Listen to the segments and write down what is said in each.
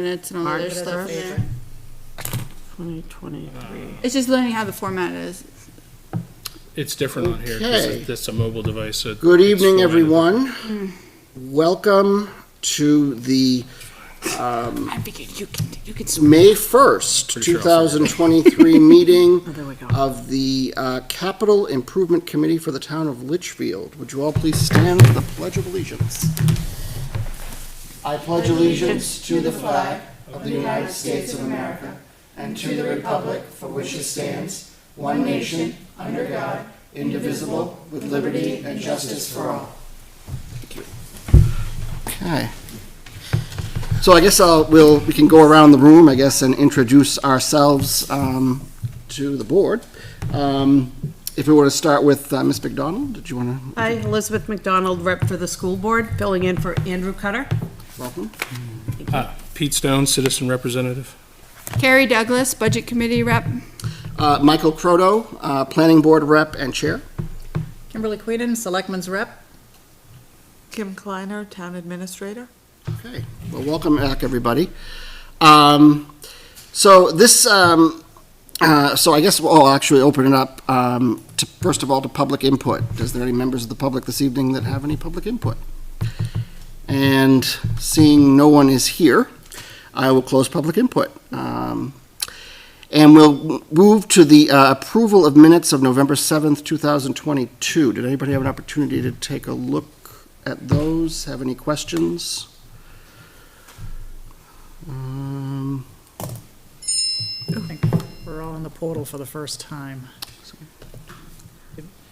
minutes and all the other stuff in there. 2023. It's just learning how the format is. It's different on here Okay. because it's a mobile device. So Good it's evening, fine. everyone. Welcome to the I figured you can. May 1st, Pretty sure I'll 2023 meeting Oh, there we go. of the Capital Improvement Committee for the town of Litchfield. Would you all please stand for the Pledge of Allegiance? I pledge allegiance to the flag of the United States of America and to the republic for which it stands, one nation, under God, indivisible, with liberty and justice for all. Okay. So I guess we can go around the room, I guess, and introduce ourselves to the board. If we were to start with Ms. McDonald, did you want to? Hi, Elizabeth McDonald, rep for the school board, filling in for Andrew Cutter. Welcome. Pete Stone, citizen representative. Carrie Douglas, Budget Committee rep. Michael Croto, Planning Board Rep and Chair. Kimberly Queden, selectman's rep. Kim Kleiner, Town Administrator. Okay, well, welcome back, everybody. So this, so I guess we'll actually open it up to, first of all, to public input. Is there any members of the public this evening that have any public input? And seeing no one is here, I will close public input. And we'll move to the approval of minutes of November 7th, 2022. Did anybody have an opportunity to take a look at those? Have any questions? I think we're all in the portal for the first time.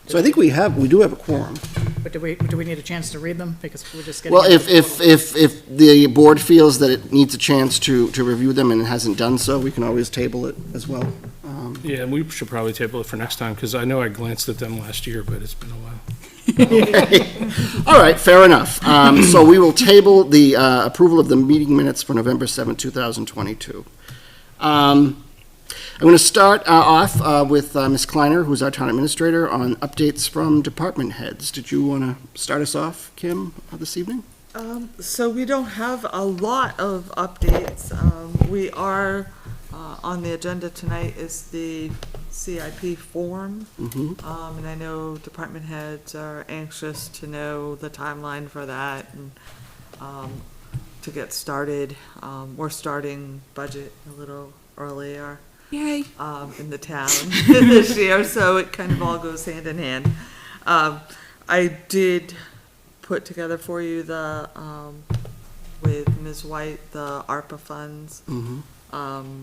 So I think we do have a quorum. But do we need a chance to read them? Because we're just getting. Well, into the if the board feels that it needs a chance to review them and it hasn't done so, we can always table it as well. Yeah, and we should probably table it for next time because I know I glanced at them last year, but it's been a while. All right, fair enough. So we will table the approval of the meeting minutes for November 7, 2022. I'm going to start off with Ms. Kleiner, who's our town administrator, on updates from department heads. Did you want to start us off, Kim, this evening? So we don't have a lot of updates. We are, on the agenda tonight is the CIP form. And I know department heads are anxious to know the timeline for that and to get started. We're starting budget a little earlier. Yay. In the town this year, so it kind of all goes hand in hand. I did put together for you the, with Ms. White, the ARPA funds.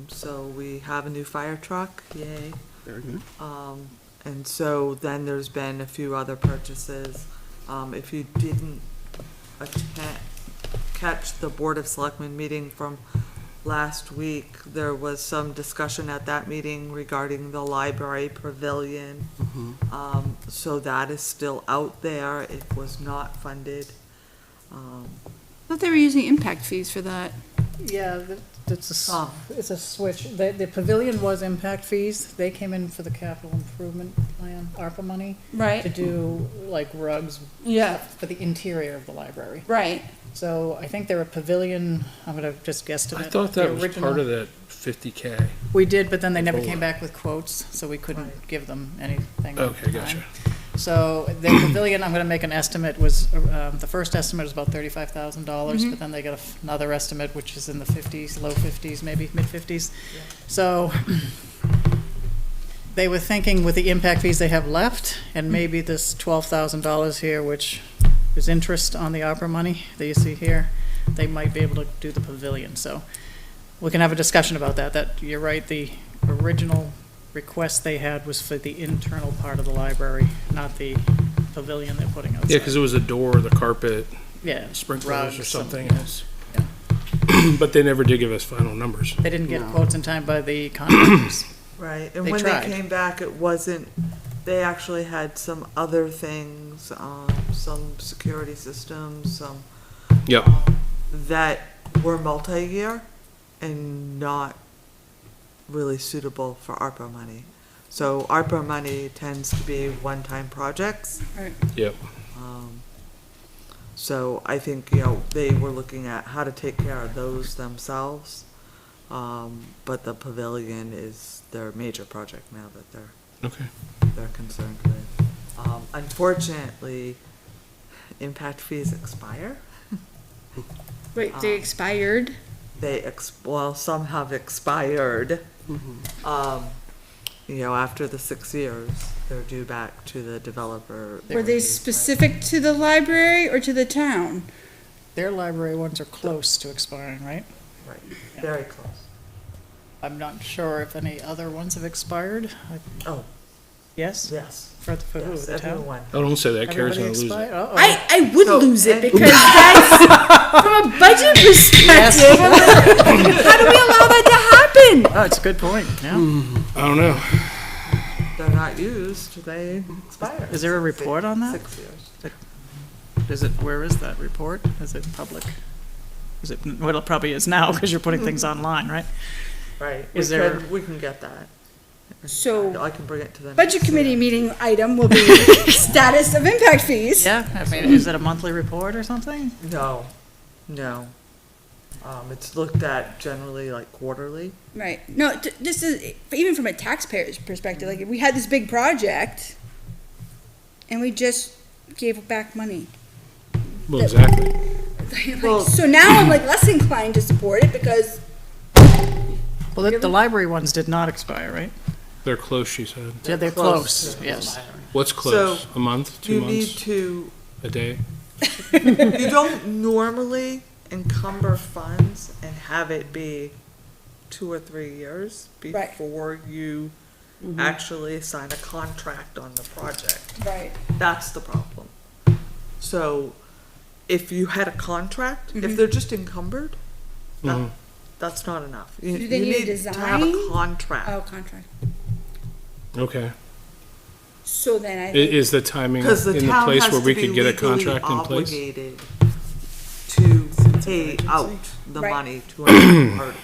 So we have a new fire truck, yay. Very good. And so then there's been a few other purchases. If you didn't catch the Board of Selectmen meeting from last week, there was some discussion at that meeting regarding the library pavilion. So that is still out there. It was not funded. I thought they were using impact fees for that. Yeah, it's a switch. The pavilion was impact fees. They came in for the capital improvement plan, ARPA money, to Right. do like rugs Yeah. for the interior of the library. Right. So I think they're a pavilion, I'm gonna just guesstimate. I thought the that was original- part of that 50K. We did, but then they never Hold came on. back with quotes, so we couldn't give them anything. at Okay, the gotcha. time. So the pavilion, I'm gonna make an estimate, was, the first estimate was about $35,000, but then they got another estimate, which is in the 50s, low 50s, maybe mid-50s. So they were thinking with the impact fees they have left, and maybe this $12,000 here, which is interest on the ARPA money that you see here, they might be able to do the pavilion. So we can have a discussion about that. That, you're right, the original request they had was for the internal part of the library, not the pavilion they're putting outside. Yeah, because it was a door, the carpet, Yeah, sprinklers rugs, or something yeah. else. But they never did give us final numbers. They didn't get quotes in time by the contractors. Right, and They when tried. they came back, it wasn't, they actually had some other things, some security systems, some Yep. that were multi-year and not really suitable for ARPA money. So ARPA money tends to be one-time projects. Right. Yep. So I think, they were looking at how to take care of those themselves. But the pavilion is their major project now that they're concerned with. Unfortunately, impact fees expire. Wait, they expired? Some have expired. After the 6 years, they're due back to the developer. Were they specific to the library or to the town? Their library ones are close to expiring, right? Right, very close. I'm not sure if any other ones have expired. Oh, Yes? yes. For who, Yes, the town? everyone. I don't say that, Karen's Everybody gonna lose expired? it. Uh-oh. I would So- lose it because that's, from a budget perspective, I'm like, how do we allow that to happen? Oh, it's a good point, yeah. I don't know. They're not used, they expire. Is there a report on that? 6 years. Where is that report? Is it public? Well, it probably is now, because you're putting things online, right? Right. We can get that. So, I can bring it to the. budget next, committee meeting item will be status of impact fees. Yeah, I mean, is it a monthly report or something? No. It's looked at generally like quarterly. Right. No, this is, even from a taxpayer's perspective, like, we had this big project and we just gave back money. Well, exactly. Like, Well- so now I'm like less inclined to support it because, Well, the library ones did not expire, right? They're close, she said. Yeah, they're Close close, to yes. What's close? A month, 2 You need months, to, a day? you don't normally encumber funds and have it be 2 or 3 years Right. before you actually sign a contract on the project. right, That's the problem. So if you had a contract, if they're just encumbered, Mhm. that's not enough. You, Do they you need a need to have a design? contract. oh, contract. Okay. So then I I- think, Is the timing Because the in the town place has where to we be could get a legally contract in place? obligated to pay out the Right. money to another party.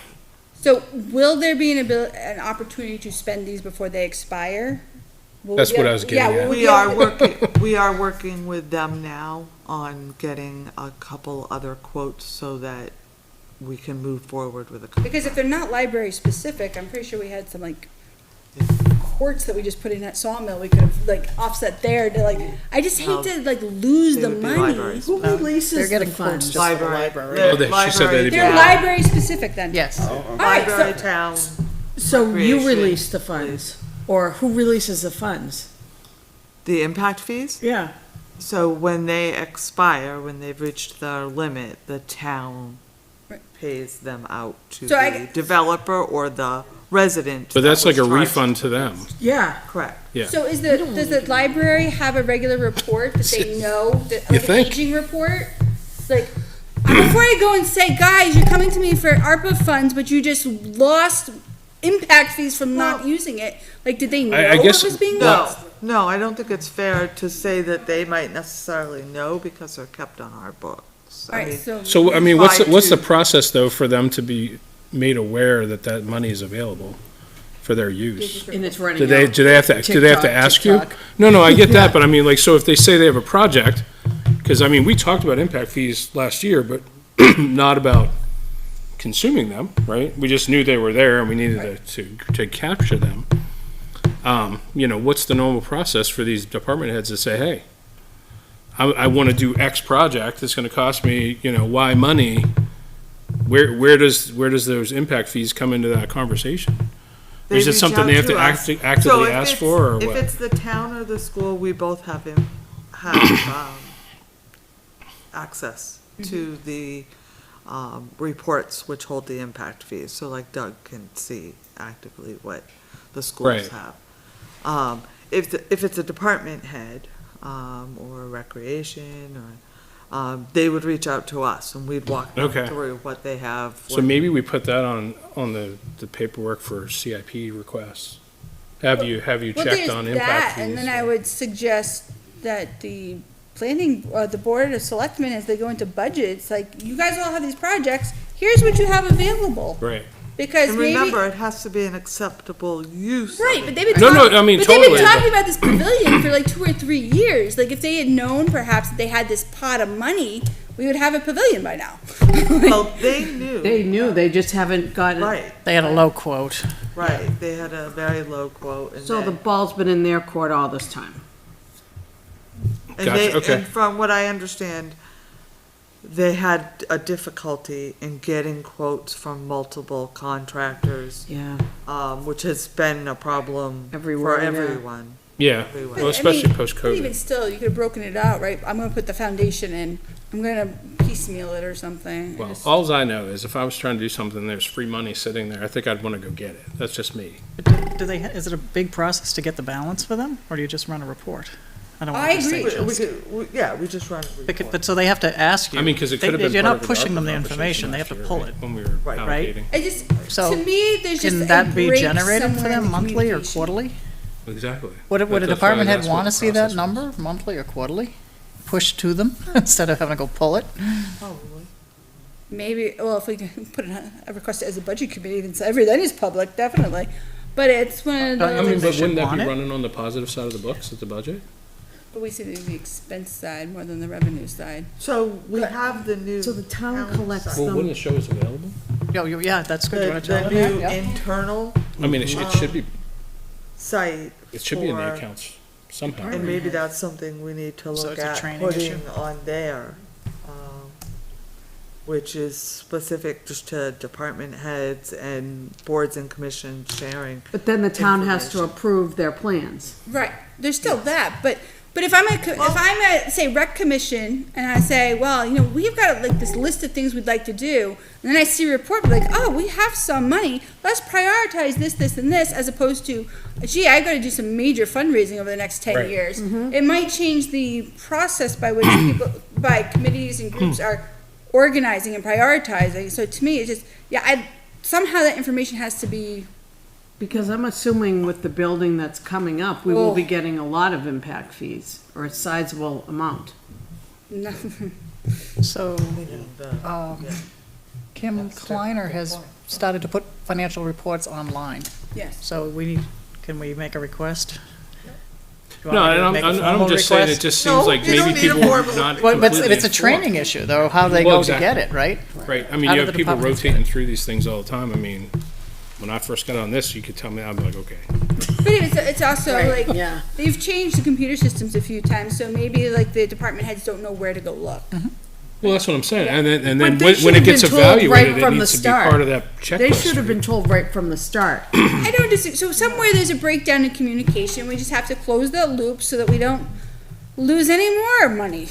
so will there be an opportunity to spend these before they expire? Will we That's be what able- I was getting will at. we We be are able- working with them now on getting a couple other quotes so that we can move forward with a contract. Because if they're not library specific, I'm pretty sure we had some like quartz that we just put in that sawmill, we could have like offset there to like, I just hate to like lose They the would be money. libraries. Who They're releases getting the quotes funds? just for the library. Oh, she said they'd be They're library specific then? Yes. right, so- Library town, So you Recreation, release the funds, or who releases the funds? the impact fees? Yeah. So when they expire, when they've reached their limit, the town Right. pays them out to So I the g- developer or the resident. But that's that like a was charged. refund to them. Yeah. Correct. Yeah. So does the library have a regular report that they know, that, You like an think? aging report? Like, before I go and say, guys, you're coming to me for ARPA funds, but you just lost impact fees from not Well- using it, like, did they know I it guess- was being No, lost? no, I don't think it's fair to say that they might necessarily know because they're kept on our books. I Alright, mean, so, So, I mean, what's Try the to- process, though, for them to be made aware that that money is available for their use? And it's running Do they, out. do they have to TikTok, ask you? TikTok. No, I get that, but I mean, like, so if they say they have a project, because, I mean, we talked about impact fees last year, but not about consuming them, right? We just knew they were there and we needed to capture them. What's the normal process for these department heads to say, hey, I want to do X project, it's gonna cost me, Y money. Where does those impact fees come into that conversation? they Is it reach something out they have to us. So actively if ask it's- for, or If what? it's the town or the school, we both have access to the reports which hold the impact fees. So like Doug can see actively what the schools Right. have. If it's a department head, or recreation, or, they would reach out to us and we'd walk them Okay. through what they have. So what- maybe we put that on the paperwork for CIP requests. Have you well, checked there's on that, impact fees? and then I would suggest that the planning, the board of selectmen, as they go into budgets, like, you guys all have these projects, here's what you have available. Right, Because And maybe. remember, it has to be an acceptable use. of Right, it. but they've been No, talking, no, I mean, but they've totally, been talking but- about this pavilion for like 2 or 3 years. Like if they had known perhaps that they had this pot of money, we would have a pavilion by now. Well, they knew. They knew, they just haven't got it. Right, They had a low quote. right. They had a very low quote. And So the then- ball's been in their court all this time. And Gotcha, they, okay. and from what I understand, they had a difficulty in getting quotes from multiple contractors, Yeah. which has been a problem Everywhere, for yeah. everyone. Yeah, Everyone. well, especially I mean, post but even COVID. still, you could have broken it out, right? I'm gonna put the foundation in. I'm gonna piecemeal it or something. Well, alls I know is if I was trying to do something, there's free money sitting there, I think I'd want to go get it. That's just me. Do they, is it a big process to get the balance for them, or do you just run a report? I don't I want to agree. say We just. yeah, we just run a report. But so they have to ask you. I mean, because it They- could have been You're part not of pushing them the ARPA information, they have to conversation pull last it. year, When we were Right. Right. allocating. I just, So, to me, there's just Can a that be break generated for somewhere in them the monthly or communication. quarterly? Exactly. Would a That's why department head that's what want to the see that process was. number, monthly or quarterly? Pushed to them instead of having to go pull it? Probably. Maybe, well, if we can put a request as a budget committee, then everything is public, definitely. But it's one of Don't you I those, mean, think they but should wouldn't that want be it? running on the positive side of the books at the budget? but we see the expense side more than the revenue side. So we have the new. So the town collects site. Well, them. wouldn't it show us available? Yeah, that's good. You The, want to tell the them new that? Yeah. internal I mean, it should be, site. it should be in the for- accounts somehow. And maybe that's something we need to So look it's a at training putting issue? on there, which is specific just to department heads and boards and commissions sharing. But then the town has to Information. approve their plans. Right, there's still that, but if I'm say rec commission, and I say, well, you know, we've got like this list of things we'd like to do, and then I see a report, like, oh, we have some money, let's prioritize this, this, and this, as opposed to, gee, I gotta do some major fundraising over the next 10 Right. years. It might change the process by which people, by committees and groups are organizing and prioritizing, so to me, it's just, somehow that information has to be, Because I'm assuming with the building that's coming up, we will be Oh. getting a lot of impact fees, or a sizable amount. no, So, Kim Kleiner has started to put financial reports online. yes. So can we make a request? You No, want me to and make a I'm formal just saying, it request? just No, seems like you don't maybe need a people are formal- not Well, but completely it's a training informed. issue, though, how they Well, go to get exactly. it, right? Right, I mean, How you do have the people departments rotating through these things all the time. I mean, when I first got on this, you could tell me, I'm like, okay. But it's also Right, like, yeah. they've changed the computer systems a few times, so maybe like the department heads don't know where to go look. Well, that's what I'm saying, and then But they when should it have gets been told right evaluated, it from the needs to be start. part of that checklist. They should have been told right from the start. I don't disagree, so somewhere there's a breakdown in communication, we just have to close that loop so that we don't lose any more money.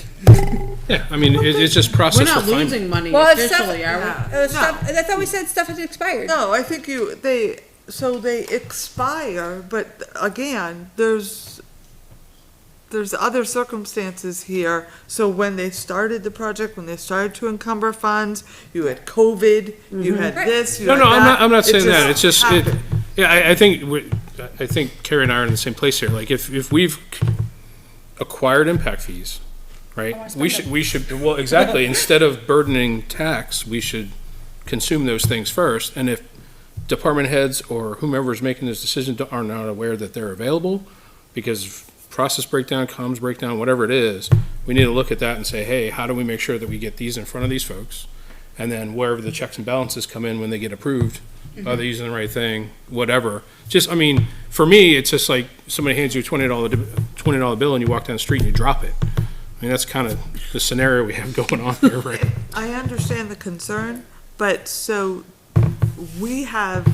Yeah, I mean, it's just We're process not refinement. losing money Well, if stuff- officially, are we? I thought we said stuff had expired. No, I think they expire, but again, there's other circumstances here. So when they started the project, when they started to encumber funds, you had COVID, you had Right. this, you No, had no, that. I'm not It saying that, it's just, happened. yeah, I think Carrie and I are in the same place here, like, if we've acquired impact fees, right? We should, well, exactly, instead of burdening tax, we should consume those things first, and if department heads or whomever is making this decision are not aware that they're available, because process breakdown, comms breakdown, whatever it is, we need to look at that and say, hey, how do we make sure that we get these in front of these folks? And then wherever the checks and balances come in when they get approved, are they using the right thing, whatever. Just, I mean, for me, it's just like somebody hands you a $20 bill and you walk down the street and you drop it. I mean, that's kind of the scenario we have going on here, right? I understand the concern, but so we have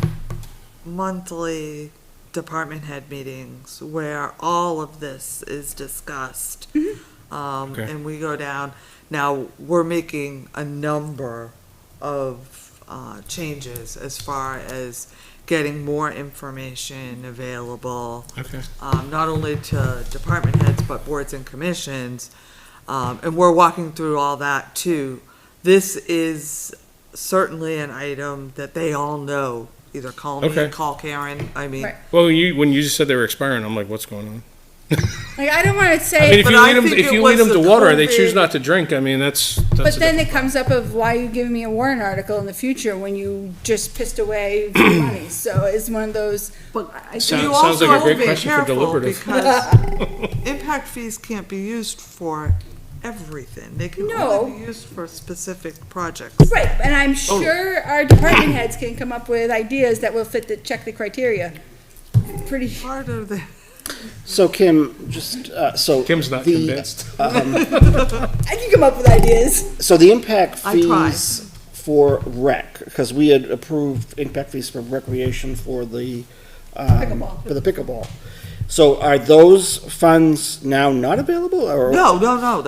monthly department head meetings where all of this is discussed. Okay. And we go down, now, we're making a number of changes as far as getting more information available, Okay. not only to department heads, but boards and commissions. And we're walking through all that too. This is certainly an item that they all know. Either call me, Okay. call Karen, I mean, Right. Well, when you just said they were expiring, I'm like, what's going on? Like, I don't wanna I say. mean, if But you I lead them, think if it you lead was them to the water and they COVID choose not to drink, I mean, that's But a then different- it comes up of why are you giving me a warrant article in the future when you just pissed away your money? So it's one of those. But I Sounds- You sounds also like a have to great be question for careful deliberative. because impact fees can't be used for everything. They can No. only be used for specific projects. Right, and I'm sure our department heads can come up with ideas that will fit the, check the criteria. Pretty, Part of the, So Kim, just, so. Kim's not the, convinced. I can come up with ideas. So the impact I try. fees for rec, because we had approved impact fees for recreation for the, Pickleball. for the pickleball. So are those funds now not available, or? no, Oh,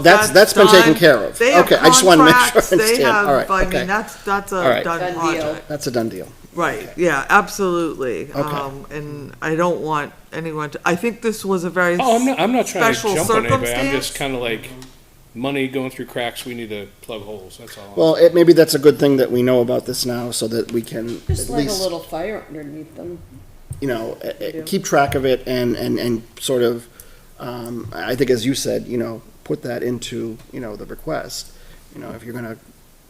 that's been taken done. care of. They have Okay, I just wanna make sure I contracts, they understand. have- All right, I okay. mean, that's All a right. done Done deal. project. That's a done deal. Right, yeah, absolutely. Okay. And I don't want anyone to, I think this was a very Oh, I'm not trying to special jump on anybody, I'm circumstance. just kinda like, money going through cracks, we need to plug holes, that's all. Well, maybe that's a good thing that we know about this now, so that we can at just like a least, little fire underneath them. you know, keep track of it and sort of, I think as you said, you know, put that into, you know, the request. You know, if you're gonna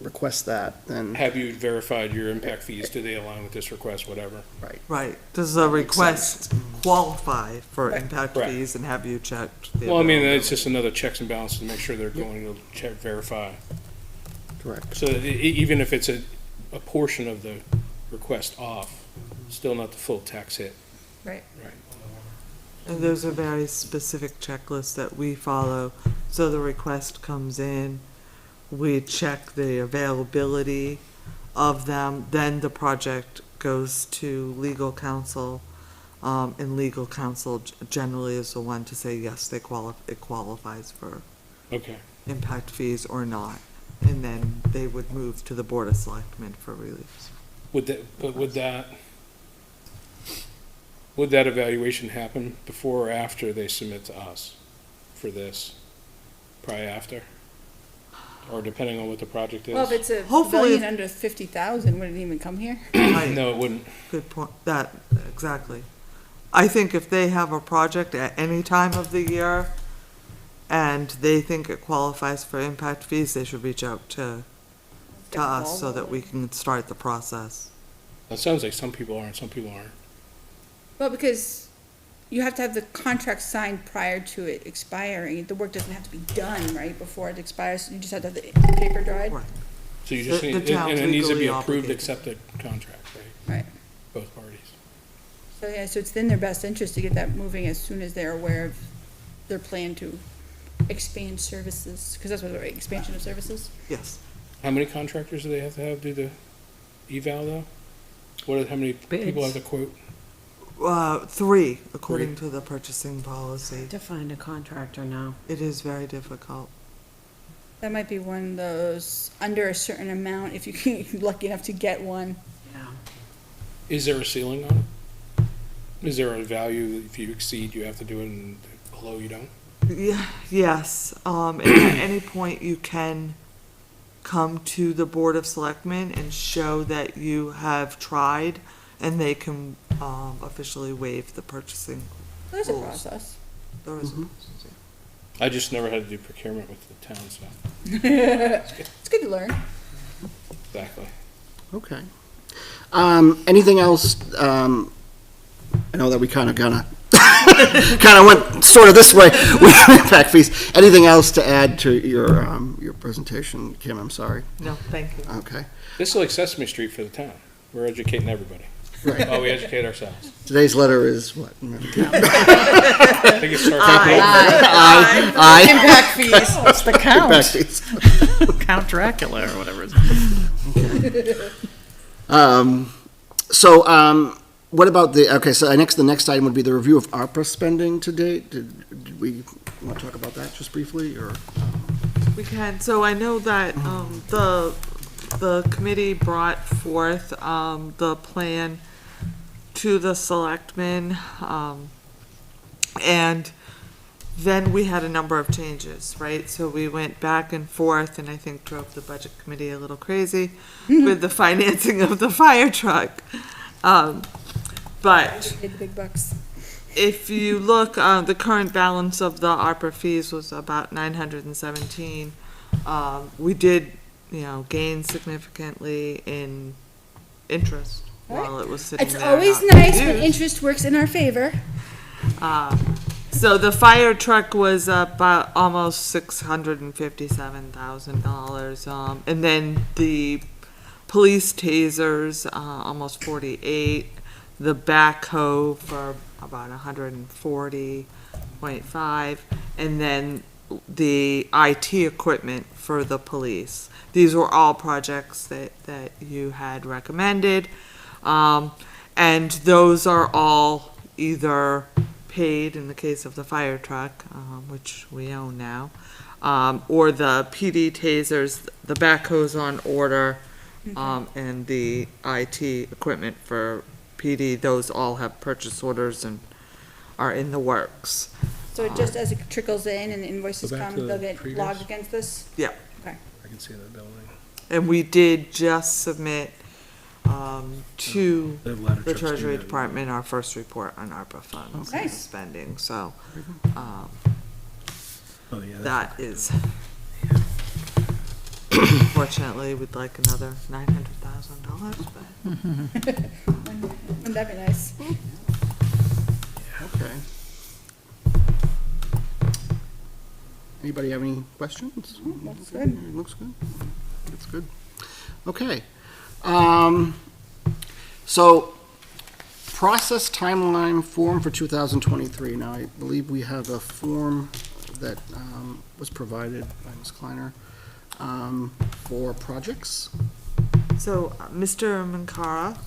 request that, then, Have you verified your impact fees, do they align with this request, whatever? Right, does the request qualify for impact Correct. fees and have you checked? the Well, I mean, it's availability? just another checks and balances to make sure they're going to check, verify. correct. So even if it's a portion of the request off, still not the full tax hit. Right. And there's a very specific checklist that we follow. So the request comes in, we check the availability of them, then the project goes to legal counsel. And legal counsel generally is the one to say, yes, it qualifies for Okay. impact fees or not. And then they would move to the Board of Selectmen for relief. Would that evaluation happen before or after they submit to us for this? Probably after? Or depending on what the project is? Well, if it's a Hopefully- pavilion under 50,000, would it even come here? Right. No, it wouldn't. Good point, that, exactly. I think if they have a project at any time of the year and they think it qualifies for impact fees, they should reach out to us so that we can start the process. It sounds like some people are and some people aren't. Well, because you have to have the contract signed prior to it expiring. The work doesn't have to be done, right, before it expires. You just have to have the paper dried. Right. So you just The- need, the town's and it needs to be legally approved, obligated. accepted contract, right? Right. Both parties. So, yeah, so it's in their best interest to get that moving as soon as they're aware of their plan to expand services, because that's what, right, expansion of services? Yes. How many contractors do they have to do the eval though? How many people have to quote? 3, according to the purchasing policy. To find a contractor now. It is very difficult. That might be one of those, under a certain amount, if you can, if you're lucky enough to get one. Yeah. Is there a ceiling on it? Is there a value, if you exceed, you have to do it, and below you don't? Yeah, yes, and at any point you can come to the Board of Selectmen and show that you have tried, and they can, officially waive the purchasing. There's a Rules. process. There is a Mhm. process, I just never had to do procurement with the town, so, It's good to learn. exactly. Okay. Anything else, I know that we kind of went sort of this way with impact fees. Anything else to add to your presentation, Kim? I'm sorry. yeah. No, thank you. Okay. This is like Sesame Street for the town. We're educating everybody. Right. Oh, we educate ourselves. Today's letter is what? I think it starts with Aye. Impact fees, it's the Impact count, fees. Count Dracula or whatever it's. What about the next item would be the review of ARPA spending to date. Did we want to talk about that just briefly, or? We can, so I know that, the committee brought forth, the plan to the selectmen, and then we had a number of changes, right? So we went back and forth, and I think drove the budget committee a little crazy with the financing of the fire truck. But Pay the big bucks. if you look, the current balance of the ARPA fees was about 917. We did, gain significantly in interest while it was sitting It's there. always not nice when used. interest works in our favor. So the fire truck was about almost $657,000, and then the police tasers, almost 48. The backhoe for about 140.5, and then the IT equipment for the police. These were all projects that you had recommended, and those are all either paid in the case of the fire truck, which we own now, or the PD tasers, the backhoes on order, and the IT equipment for PD, those all have purchase orders and are in the works. So just as it trickles in and invoices Go back come, to the they'll get previous. logged against this? Yeah. Okay. I can see that building. And we did just submit to The ladder the trucks do Treasury that. Department our first report on ARPA funds and Nice. spending, so Oh, yeah, that is. Unfortunately, we'd like another $900,000, but Wouldn't that be nice? Okay. Anybody have any questions? Looks good. Looks good. That's good. Okay. So, process timeline form for 2023. Now, I believe we have a form that was provided by Ms. Kleiner for projects. So, Mr. Mankara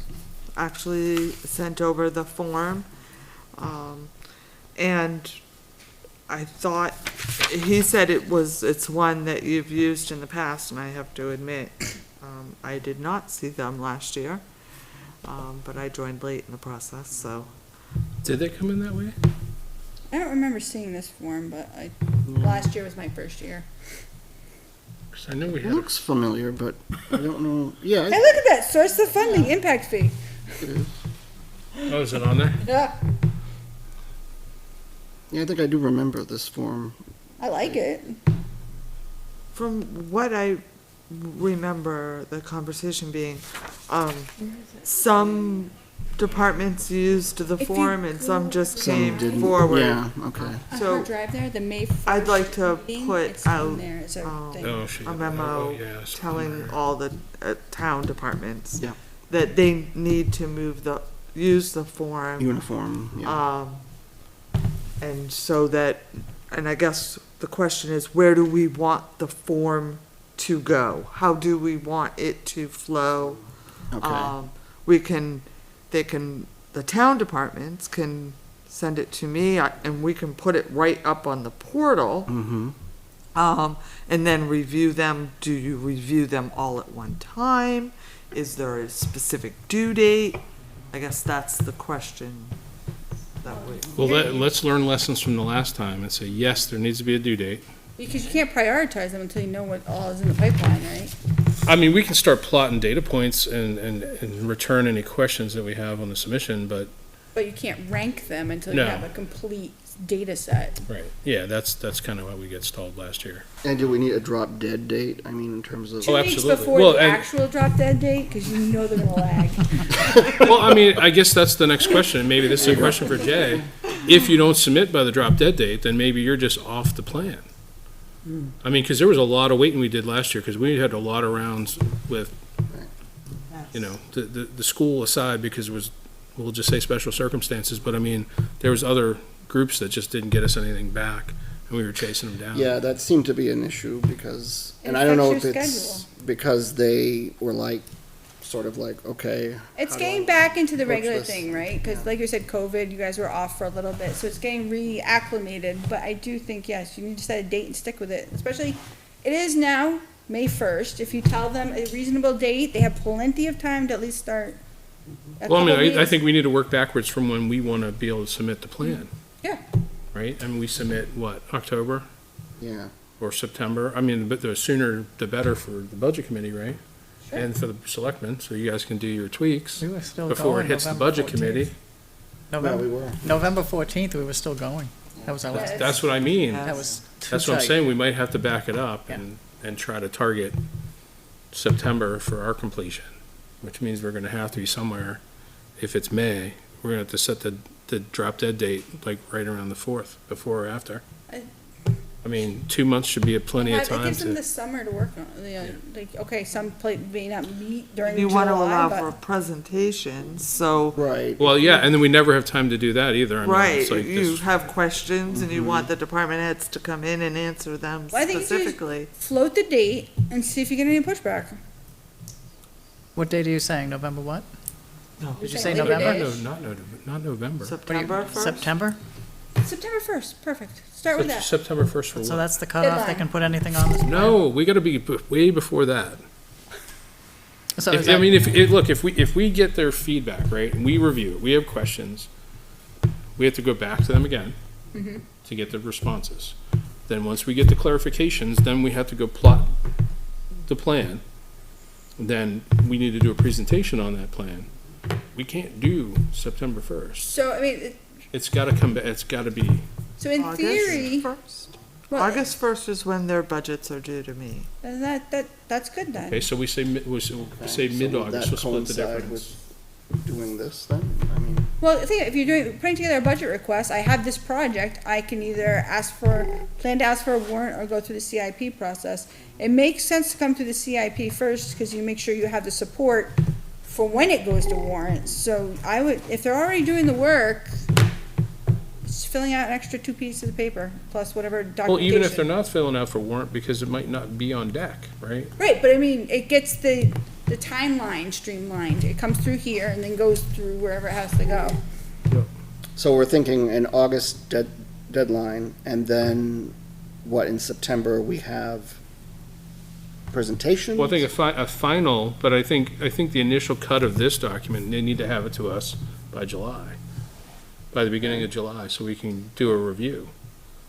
actually sent over the form, and I thought, he said it's one that you've used in the past, and I have to admit, I did not see them last year, but I joined late in the process, so. Did they come in that way? I don't remember seeing this form, but last year was my first year. 'Cause I know we It had. looks familiar, but I don't know. Yeah, Hey, look at that, source of funding, impact fee. Oh, is it on there? Yeah, yeah, I think I do remember this form. I like it. From what I remember the conversation being, some departments used the If you form and some just Some came didn't. forward. Yeah, okay. On So, her drive there, the May 1st. I'd like to meeting, put it's on out, there as a thing. Oh, she. a memo oh, yeah, it's on telling there. all the town departments Yeah. that they need to use the form. Uniform, yeah. And so that, and I guess the question is, where do we want the form to go? How do we want it to flow? Okay. The town departments can send it to me, and we can put it right up on the portal, Mm-hmm. and then review them. Do you review them all at one time? Is there a specific due date? I guess that's the question that we. Well, let's learn lessons from the last time and say, yes, there needs to be a due date. Because you can't prioritize them until you know what all is in the pipeline, right? I mean, we can start plotting data points and return any questions that we have on the submission, but, But you can't rank them until you No. have a complete data set. right, yeah, that's kind of why we get stalled last year. And do we need a drop dead date? I mean, in terms of. 2 weeks absolutely. before Well, the and- actual drop dead date, because you know they're gonna lag. Well, I mean, I guess that's the next question, maybe this is a question for Jay. If you don't submit by the drop dead date, then maybe you're just off the plan. I mean, because there was a lot of waiting we did last year, because we had a lot of rounds with, you know, the school aside, because it was, we'll just say special circumstances, but I mean, there was other groups that just didn't get us anything back, and we were chasing them down. Yeah, that seemed to be an issue because, It and I don't know if affects your it's because they were like, sort of like, okay. It's how do getting I back into the approach regular this? thing, right? Because like you said, COVID, you guys were off for a little bit, so it's getting reacclimated. But I do think, yes, you need to set a date and stick with it. Especially, it is now May 1st. If you tell them a reasonable date, they have plenty of time to at least start. a Well, I couple mean, I weeks. think we need to work backwards from when we want to be able to submit the plan. Yeah. Right? I mean, we submit, what, October Yeah, or September? I mean, but the sooner the better for the budget committee, right? Sure. And for the selectmen, so you guys can do your tweaks We were still before it going hits the November budget 14th. committee. November 14th, we were still going. That was our last, Yeah. That's what I mean. Yeah. that was too That's what I'm tight. saying, we might have to back it up Yeah. and try to target September for our completion, which means we're gonna have to be somewhere, if it's May, we're gonna have to set the drop dead date, like, right around the 4th, before or after. I mean, 2 months should be plenty of It time gives them the to, summer to work on, like, okay, some may not meet during You want to allow July, for but. presentations, so, Right. well, yeah, and then we never have time to do that either. I mean, right, it's like you this- have questions and you want the department heads to come in and answer them Well, I think it's just- specifically. Float the date and see if you get any pushback. What date are you saying, November what? Did you say Labor November? Day. No, not November. September first? September? September 1st, perfect. Start with that. September 1st for So what? that's the cutoff, they Deadline. can put anything on this plan? No, we gotta be way before that. So is I that- mean, look, if we get their feedback, right, and we review it, we have questions, we have to go back to them again to get the responses. Then once we get the clarifications, then we have to go plot the plan. Then we need to do a presentation on that plan. We can't do September 1st. So, I mean, It's gotta come back, it's gotta be, so in theory, August 1st. well, August 1st is when their budgets are due to me. that's good then. okay, so we say, we'll say So would mid-August, that we'll split the coincide difference. with doing this then? I mean, Well, the thing, if you're putting together a budget request, I have this project, I can either plan to ask for a warrant or go through the CIP process. It makes sense to come through the CIP first, because you make sure you have the support for when it goes to warrant. So I would, if they're already doing the work, just filling out an extra 2 pieces of paper, plus whatever Well, documentation. even if they're not filling out for warrant, because it might not be on deck, right? Right, but I mean, it gets the timeline streamlined. It comes through here and then goes through wherever it has to go. so we're thinking an August deadline, and then what, in September, we have presentation? Well, I think a final, but I think the initial cut of this document, they need to have it to us by July, by the beginning of July, so we can do a review.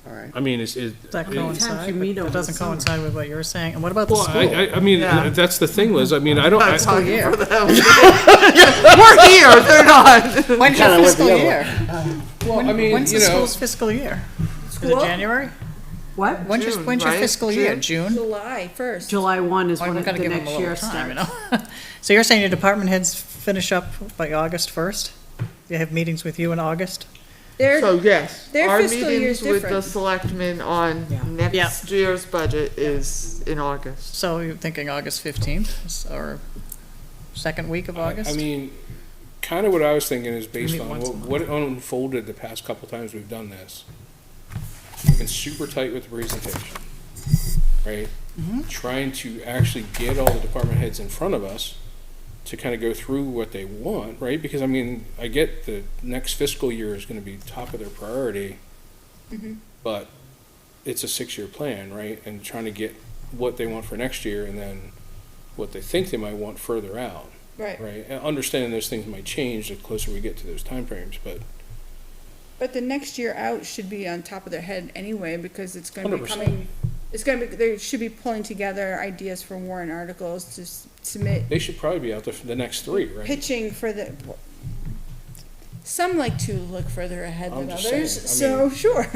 All right. I mean, Does that you coincide? meet That over the doesn't summer. coincide with what you were saying. And what about the well, school? I mean, Yeah. that's the thing, Liz, I mean, I don't, I'm I- talking year. for them. We're here, they're not. When's your Kinda went fiscal the other year? well, I mean, When's you the know, school's fiscal year? Is it School? January? What? When's your June, right? fiscal year? June? July 1st. July 1 is Well, when we've got to the give them a next little year time, you starts. know? So you're saying your department heads finish up by August 1st? You have meetings with you in August? They're, So yes, Their our fiscal year is meetings with the different. selectmen on next year's budget is in August. So you're thinking August 15th or second week of August? I mean, kind of what I was thinking is based meet on once a what unfolded the past couple times we've done this. We've been super tight with the presentation, right? Trying to actually get all the department heads in front of us to kind of go through what they want, right? Because I mean, I get the next fiscal year is gonna be top of their priority, but it's a 6-year plan, right? And trying to get what they want for next year and then what they think they might want further out. right. Right, and understanding those things might change the closer we get to those timeframes, but But the next year out should be on top of their head anyway, because it's gonna be 100%. coming, they should be pulling together ideas for warrant articles to submit, they should probably be out there for the next 3, right? pitching for the, some like to look further ahead I'm than just others, saying, so, sure.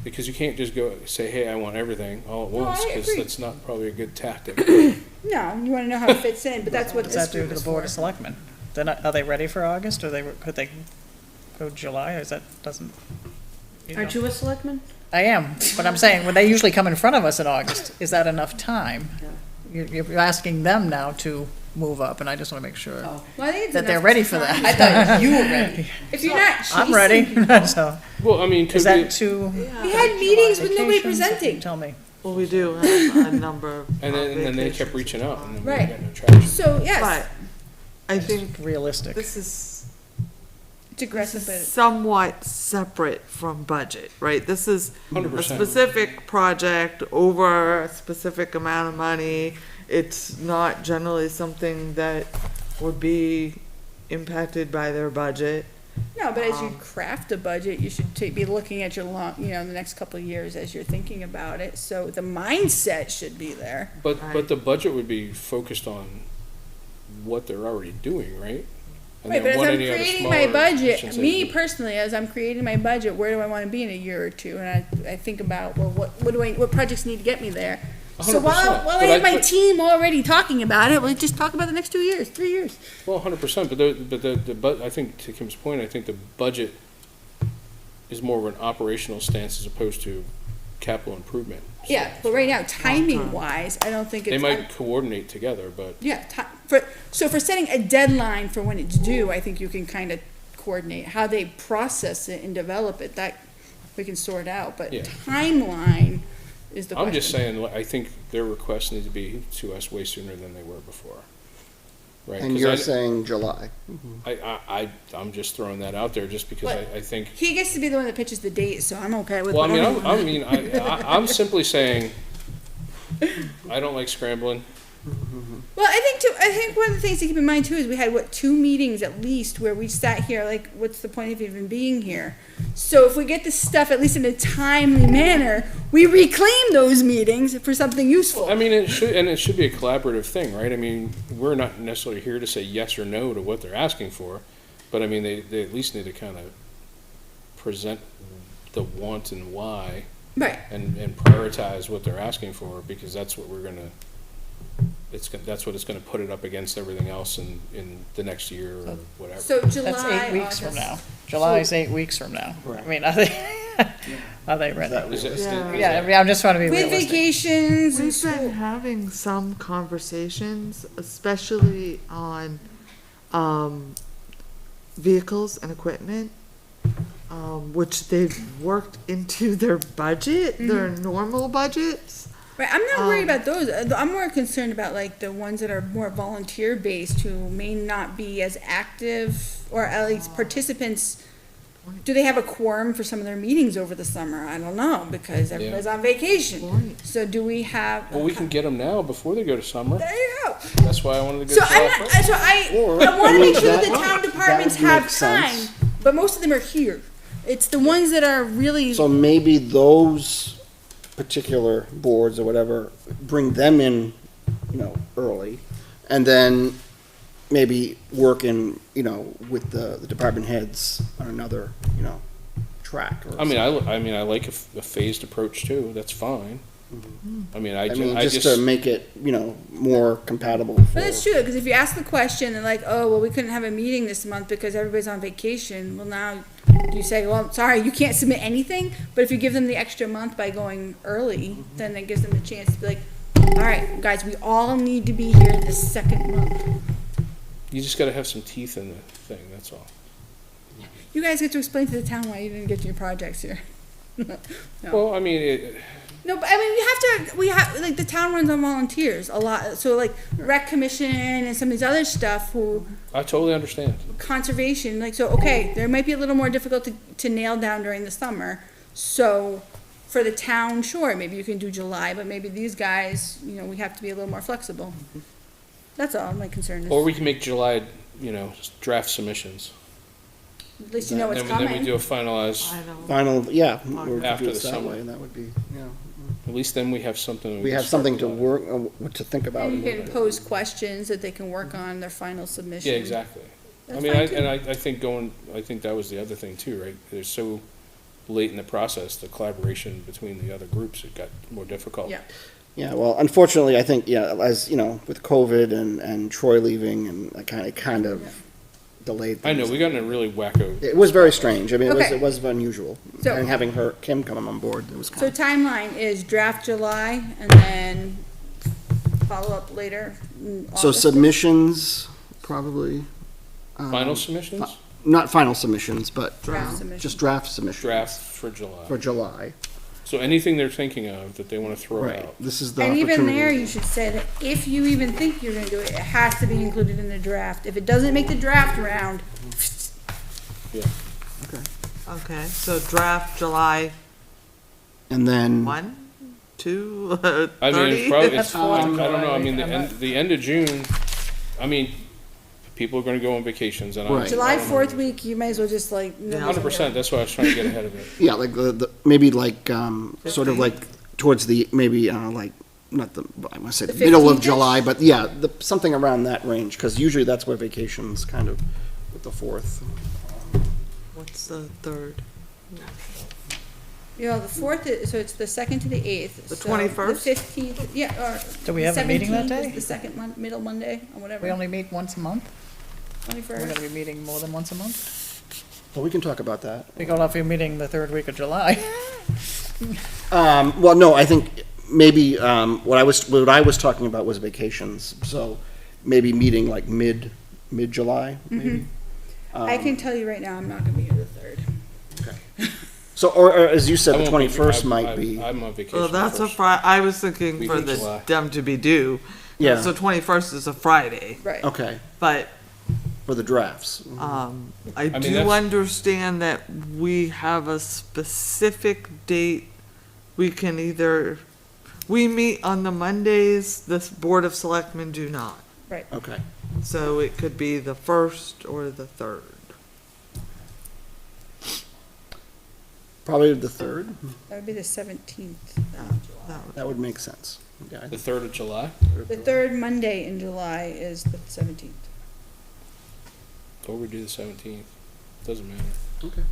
Because you can't just go say, hey, I want everything all at No, once, I because agree. that's not probably a good tactic. No, you wanna know how it fits in, but that's what What does this that do group to the is Board for. of Selectmen? They're not, are they ready for August, or could they go July, or is that, doesn't? Aren't you a selectman? I am, but I'm saying, when they usually come in front of us in August, is that enough time? You're asking them now to move up, and I just want to make sure Well, I think it's that they're enough ready for time. that. thought you were ready. If you're not I'm chasing ready, people- so, Well, I mean, is could that we, too? We had meetings with nobody vacations? presenting. Tell me. Well, we do have a number of. and then they kept vacations. reaching out, and then we Right. got no traction. So, yes, But I think Realistic. this is it's aggressive, but somewhat separate from budget, right? This is a 100%. specific project over a specific amount of money. It's not generally something that would be impacted by their budget. no, but as you craft a budget, you should be looking at your the next couple of years as you're thinking about it, so the mindset should be there. But Right. the budget would be focused on what they're already doing, right? And Right, but then as what I'm any other creating my smaller budget, additions me they do. personally, as I'm creating my budget, where do I wanna be in a year or two? And I think about, well, what projects need to get me there? So 100%, while I but have my but- team already talking about it, we'll just talk about the next 2 years, 3 years. Well, 100%, but I think to Kim's point, I think the budget is more of an operational stance as opposed to capital improvement. Yeah, but right now, timing wise, I don't think it's. They might coordinate together, but Yeah, so for setting a deadline for when it's due, I think you can kind of coordinate how they process it and develop it, that we can sort out, but Yeah. timeline is the question. I'm just saying, I think their requests need to be to us way sooner than they were before. Right? And 'Cause you're saying July. I'm just throwing that out there just because What? I think, He gets to be the one that pitches the date, so I'm okay with well, whatever. I'm simply saying, I don't like scrambling. Well, I think one of the things to keep in mind too is we had, 2 meetings at least where we sat here, like, what's the point of even being here? So if we get this stuff at least in a timely manner, we reclaim those meetings for something useful. I mean, it should be a collaborative thing, right? I mean, we're not necessarily here to say yes or no to what they're asking for, but I mean, they at least need to kind of present the want and why Right. and prioritize what they're asking for, because that's what that's what it's gonna put it up against everything else in the next year or whatever. So July, That's 8 weeks from August. now. July's 8 weeks from now. I mean, are they ready? Yeah, I mean, I just want to be With realistic. vacations and We've school. been having some conversations, especially on, vehicles and equipment, which they've worked into their budget, their normal budgets. Right, I'm not worried about those. I'm more concerned about like the ones that are more volunteer based who may not be as active or at least participants. Do they have a quorum for some of their meetings over the summer? I don't know because everybody's on vacation. Point. So do we have? Well, we can get them now before they go to summer. There you go. That's why I wanted to go So to I'm July not, first. so I Or, want to I make mean, sure that the town that departments would have make time, sense. but most of them are here. It's the ones that are really. So maybe those particular boards or whatever, bring them in, early, and then maybe work in, with the department heads on another, track. Or I like a phased approach too. That's fine. I mean, just to make it, more compatible. But that's true, because if you ask the question and like, oh, well, we couldn't have a meeting this month because everybody's on vacation, well, now you say, well, sorry, you can't submit anything, but if you give them the extra month by going early, then it gives them the chance to be like, all right, guys, we all need to be here the second month. You just got to have some teeth in the thing. That's all. You guys get to explain to the town why you didn't get to your projects here. No. Well, I mean, No, but I mean, we have, like, the town runs on volunteers a lot, so like rec commission and some of these other stuff who, I totally understand. conservation, like, so, okay, there might be a little more difficult to nail down during the summer. So, for the town, sure, maybe you can do July, but maybe these guys, we have to be a little more flexible. That's all my concern is. Or we can make July, draft submissions. At least you know what's Then we coming. do a finalized. I know. Final, yeah, or we could After do it the that summer. way, and that would be, At least then we have something. we can have start something to with. work, to think about. And you can pose questions that they can work on their final submission. Yeah, exactly. That's I mean, fine, too. I think that was the other thing too, right? They're so late in the process, the collaboration between the other groups, it got more difficult. Yeah. Yeah, well, unfortunately, I think, as, with COVID and Troy leaving, and it kind of delayed I things. know, we got in a really wacko. It was very strange. I mean, Okay. it was unusual. So- And having Kim come on board, it was So kind of, timeline is draft July and then follow up later in so August? submissions, probably. Final submissions? Not final submissions, but Draft submissions. just draft submissions. Draft for July. For July. So anything they're thinking of that they want to throw Right, out. this is the And opportunity. even there, you should say that if you even think you're gonna do it, it has to be included in the draft. If it doesn't make the draft round, Okay, so draft July And then, 1, 2, I mean, 30? it's probably, That's fine. I don't know, I mean, I'm not- the end of June, I mean, people are gonna go on vacations and Right. July 4th week, you might as well just like. no one's 100%, that's why I was trying to get ahead of it. yeah, like maybe like, sort of like towards the, maybe, like, not the, I want to say the The middle of 15th-ish? July, but yeah, something around that range, because usually that's where vacations kind of with the 4th. What's the third? You know, the 4th is, so it's the 2nd to the 8th. The so 21st? The 15th, yeah, or. Do we have a meeting that 17th day? is the second middle Monday, or whatever. We only meet once a month? We're 21st. gonna be meeting more than once a month? Well, we can talk about that. We go off, you're meeting the third week of July. Well, no, I think maybe, what I was talking about was vacations, so maybe meeting like mid-July, maybe. I can tell you right now, I'm not gonna be here the 3rd. So, or as you said, I the won't be- 21st I- might be, I'm on vacation. Well, that's a first. I was thinking Week for of July. them to be due. Yeah. So 21st is a Friday, Right. okay, but for the drafts. I mean, do that's- understand that we have a specific date. We can either, we meet on the Mondays, the Board of Selectmen do not. Okay, So it could be the 1st or the 3rd. probably the 3rd, That would be the 17th. that would make sense. Yeah, I The 3rd of July? The 3rd Monday in July is the 17th. Or we do the 17th. Doesn't matter. Okay.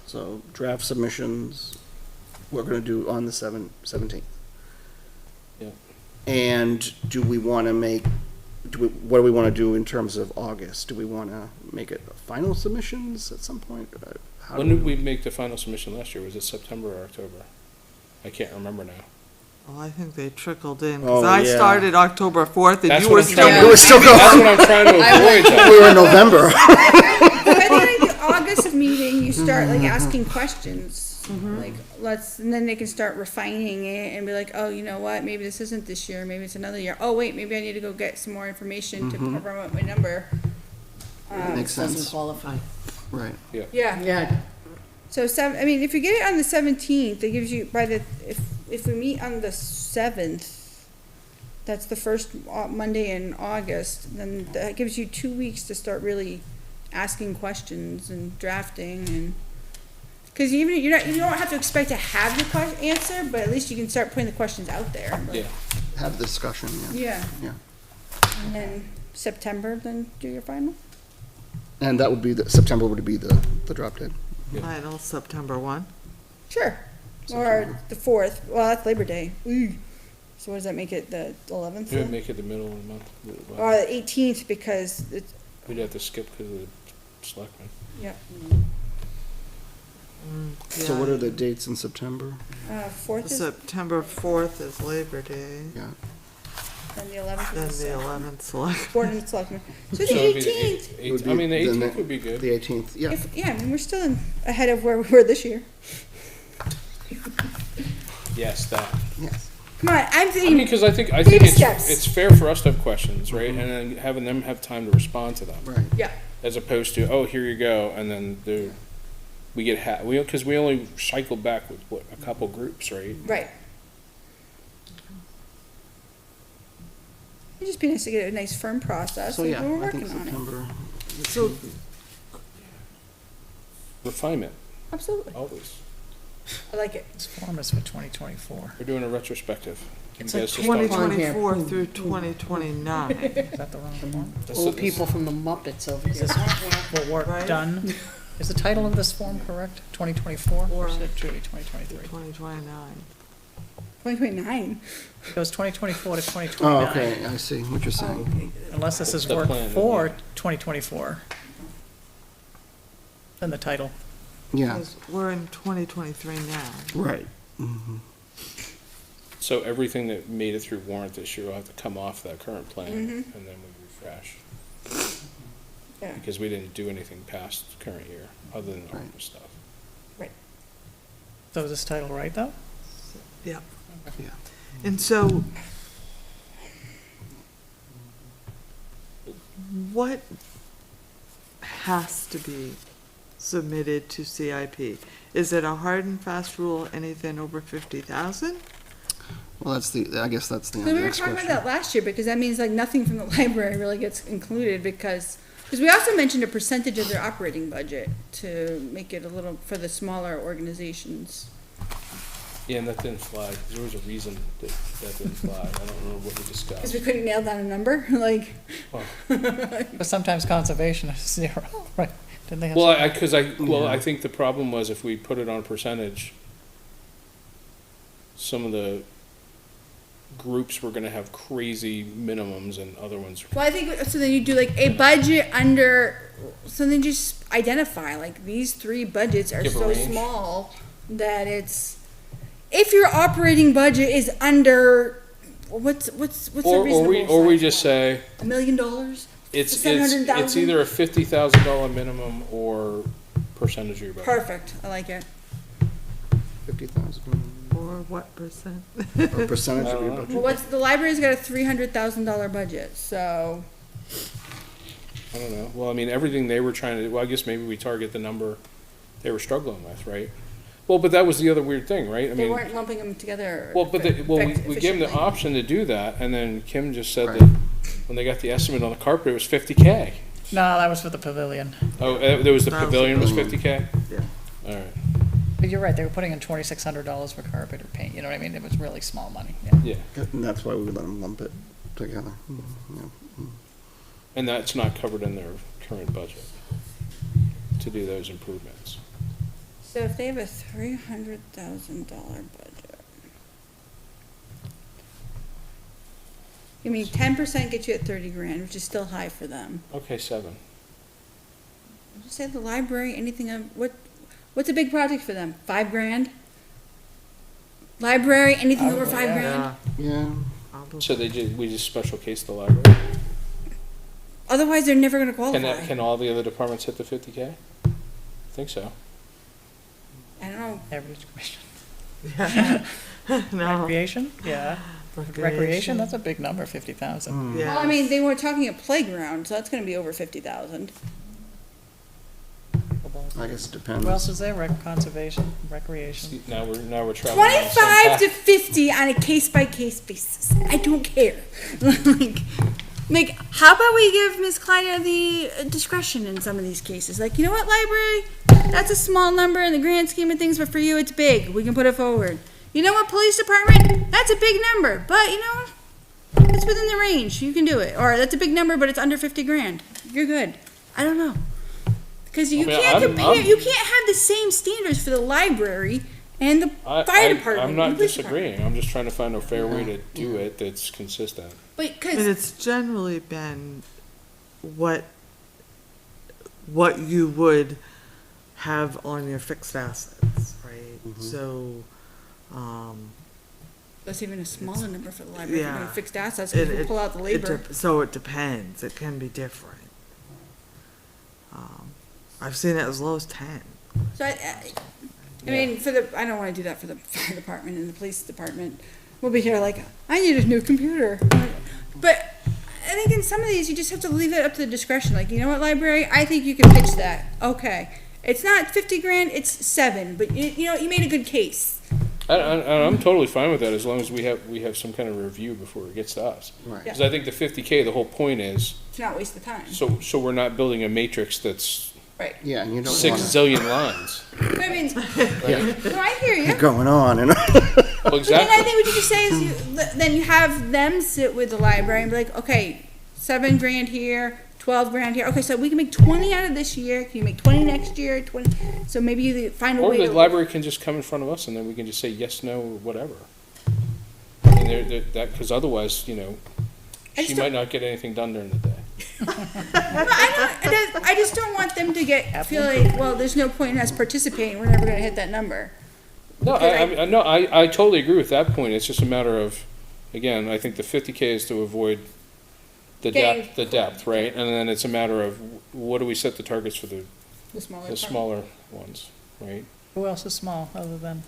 So draft submissions, we're gonna do on the 17th. Yeah. And do we wanna make, what do we wanna do in terms of August? Do we wanna make it final submissions at some point? How When do did we make the final submission last year? Was it September or October? I can't remember now. Well, I think they trickled in, Oh, because I yeah. started October 4th and That's you what were I'm still. trying It was still That's going, what I'm trying to avoid, though. we were in November. But I think like the August meeting, you start like asking questions, like and then they can start refining it and be like, oh, you know what, maybe this isn't this year, maybe it's another year. Oh, wait, maybe I need to go get some more information to promote my number. Makes Doesn't sense, qualify. right. Yeah, Yeah, so I mean, if you get it on the 17th, it gives you, if we meet on the 7th, that's the first Monday in August, then that gives you 2 weeks to start really asking questions and drafting and, because you don't have to expect to have the answer, but at least you can start putting the questions out there. like, Yeah. Have the discussion, yeah. Yeah. Yeah. And then September, then do your final? And that would be, September would be the drop dead. Final September 1. Sure. Or the 4th, well, that's Labor Day. Ooh. So what does that make it, the 11th? We would then? make it the middle of the month. Or the 18th, because it's, We'd have to skip because of the selectmen. yeah, So what are the dates in September? 4th is, September 4th is Labor Day, Yeah, and the 11th then is the the 11th select. Board and Selectmen. So the So it'd be the 18th, It would I mean, the be the 18th would be good. the 18th, yeah. yeah, I mean, we're still ahead of where we were this year. Yes, that. Yes. Come on, I'm I mean, thinking, because I think Baby steps. it's fair for us to have questions, right? And then having them have time to respond to them. Right. yeah, As opposed to, oh, here you go, and then we get because we only cycled back with what, a couple groups, right? right. It'd just be nice to get a nice firm process, So, and yeah, we're I think working on it. September. So Refinement, Absolutely, always. I like it. This form is for 2024. We're doing a retrospective. Can It's you like guys just talk- 2024 through 2029. Is that the wrong form? That's old the- people from the Muppets over Is here. this what work Right. done? Is the title of this form correct? 2024? Or Or- is it truly 2023? 2029. 2029. It goes 2024 to Oh, 2029. okay, I see what you're saying. Unless this is It's the work plan, for yeah. 2024. Then the title. Yeah, Because we're in 2023 now. right. So everything that made it through warrant this year will have to come off that current plan, Mhm. and then we refresh. Yeah. Because we didn't do anything past current year, other than Right. ARPA stuff. So is this title right, though? Yeah. Yeah. And so, what has to be submitted to CIP? Is it a hard and fast rule, anything over 50,000? Well, I guess that's the So we were next talking about question. that last year, because that means like nothing from the library really gets included, because we also mentioned a percentage of their operating budget to make it a little, for the smaller organizations. Yeah, and that didn't fly. There was a reason that didn't fly. I don't remember what we Because discussed. we couldn't nail down a number, like, But sometimes conservation is 0, right? Didn't they have? Well, some- I think the problem was if we put it on percentage, some of the groups were gonna have crazy minimums and other ones. well, I think, so then you do like a budget under, so then just identify, like, these 3 budgets are Give a so range. small that it's, if your operating budget is under, what's a reasonable Or we size just one? say, $1 million? it's $700,000? either a $50,000 minimum or percentage of your budget. Perfect, I like it. 50,000, Or what percent? or percentage of your I don't know. budget. Well, the library's got a $300,000 budget, so, I don't know. Well, I mean, everything they were trying to, well, I guess maybe we target the number they were struggling with, right? Well, but that was the other weird thing, right? I they mean, weren't lumping them together. well, but we gave them the efficiently. option to do that, and then Kim just said Right. that when they got the estimate on the carpet, it was 50K. No, that was for the pavilion. Oh, there was the That was the pavilion was pavilion. 50K? Yeah. All right, But you're right, they were putting in $2,600 for carpet or paint, you know what I mean? It was really small money, yeah. yeah. And that's why we let them lump it together. Yeah. And that's not covered in their current budget to do those improvements. So if they have a $300,000 budget. I mean, 10% gets you at 30 grand, which is still high for them. Okay, 7. Just say the library, anything, what's a big project for them? 5 grand? Library, anything over 5 grand? Yeah. So we just special case the library? Otherwise, they're never gonna qualify. Can all the other departments hit the 50K? I think so. I don't know. Average commission. No. Recreation, yeah. Recreation, that's a big number, 50,000. Yeah. Well, I mean, they were talking a playground, so that's gonna be over 50,000. I guess it depends. Who else is there? Conservation, recreation. See, now we're traveling. on the same 25 to path. 50 on a case-by-case basis. I don't care. like, how about we give Ms. Kleider the discretion in some of these cases? Like, you know what, library? That's a small number in the grand scheme of things, but for you, it's big. We can put it forward. You know what, police department? That's a big number, but you know, it's within the range. You can do it. Or that's a big number, but it's under 50 grand. You're good. I don't know. Because you I mean, can't compare, I'm- you can't have the same standards for the library and the fire department. I'm and not police department. disagreeing. I'm just trying to find a fair way to do it that's consistent. But And because it's generally been what you would have on your fixed assets, right? So, that's even a smaller number for the library. Yeah. Yeah. Fixed assets, it- because we pull out the labor. so it depends. It can be different. I've seen it as low as 10. So I mean, I don't want to do that for the fire department and the police department. We'll be here like, I need a new computer. But I think in some of these, you just have to leave it up to the discretion. Like, you know what, library? I think you can pitch that. Okay. It's not 50 grand, it's 7, but you know, you made a good case. I'm totally fine with that as long as we have some kind of review before it gets to us. Right. Because I think the 50K, the whole point is, To not waste the time. so we're not building a matrix that's Right. Yeah, and you don't 6 want zillion lines. I mean, no, I hear you. to going on, you know? Well, But then I exactly. think what you just say is then you have them sit with the library and be like, okay, 7 grand here, 12 grand here. Okay, so we can make 20 out of this year. Can you make 20 next year? 20. So maybe you find a Or way the to. library can just come in front of us and then we can just say yes, no, or whatever. And because otherwise, you know, I she just might not get anything done during the day. I just don't want them to feel like, well, there's no point in us participating. We're never going to hit that number. No, Because I totally agree with that point. It's just a matter of, again, I think the 50K is to avoid the Getting- depth, right? And then it's a matter of what do we set the targets for the The smaller. part. smaller ones, right? Who else is small other than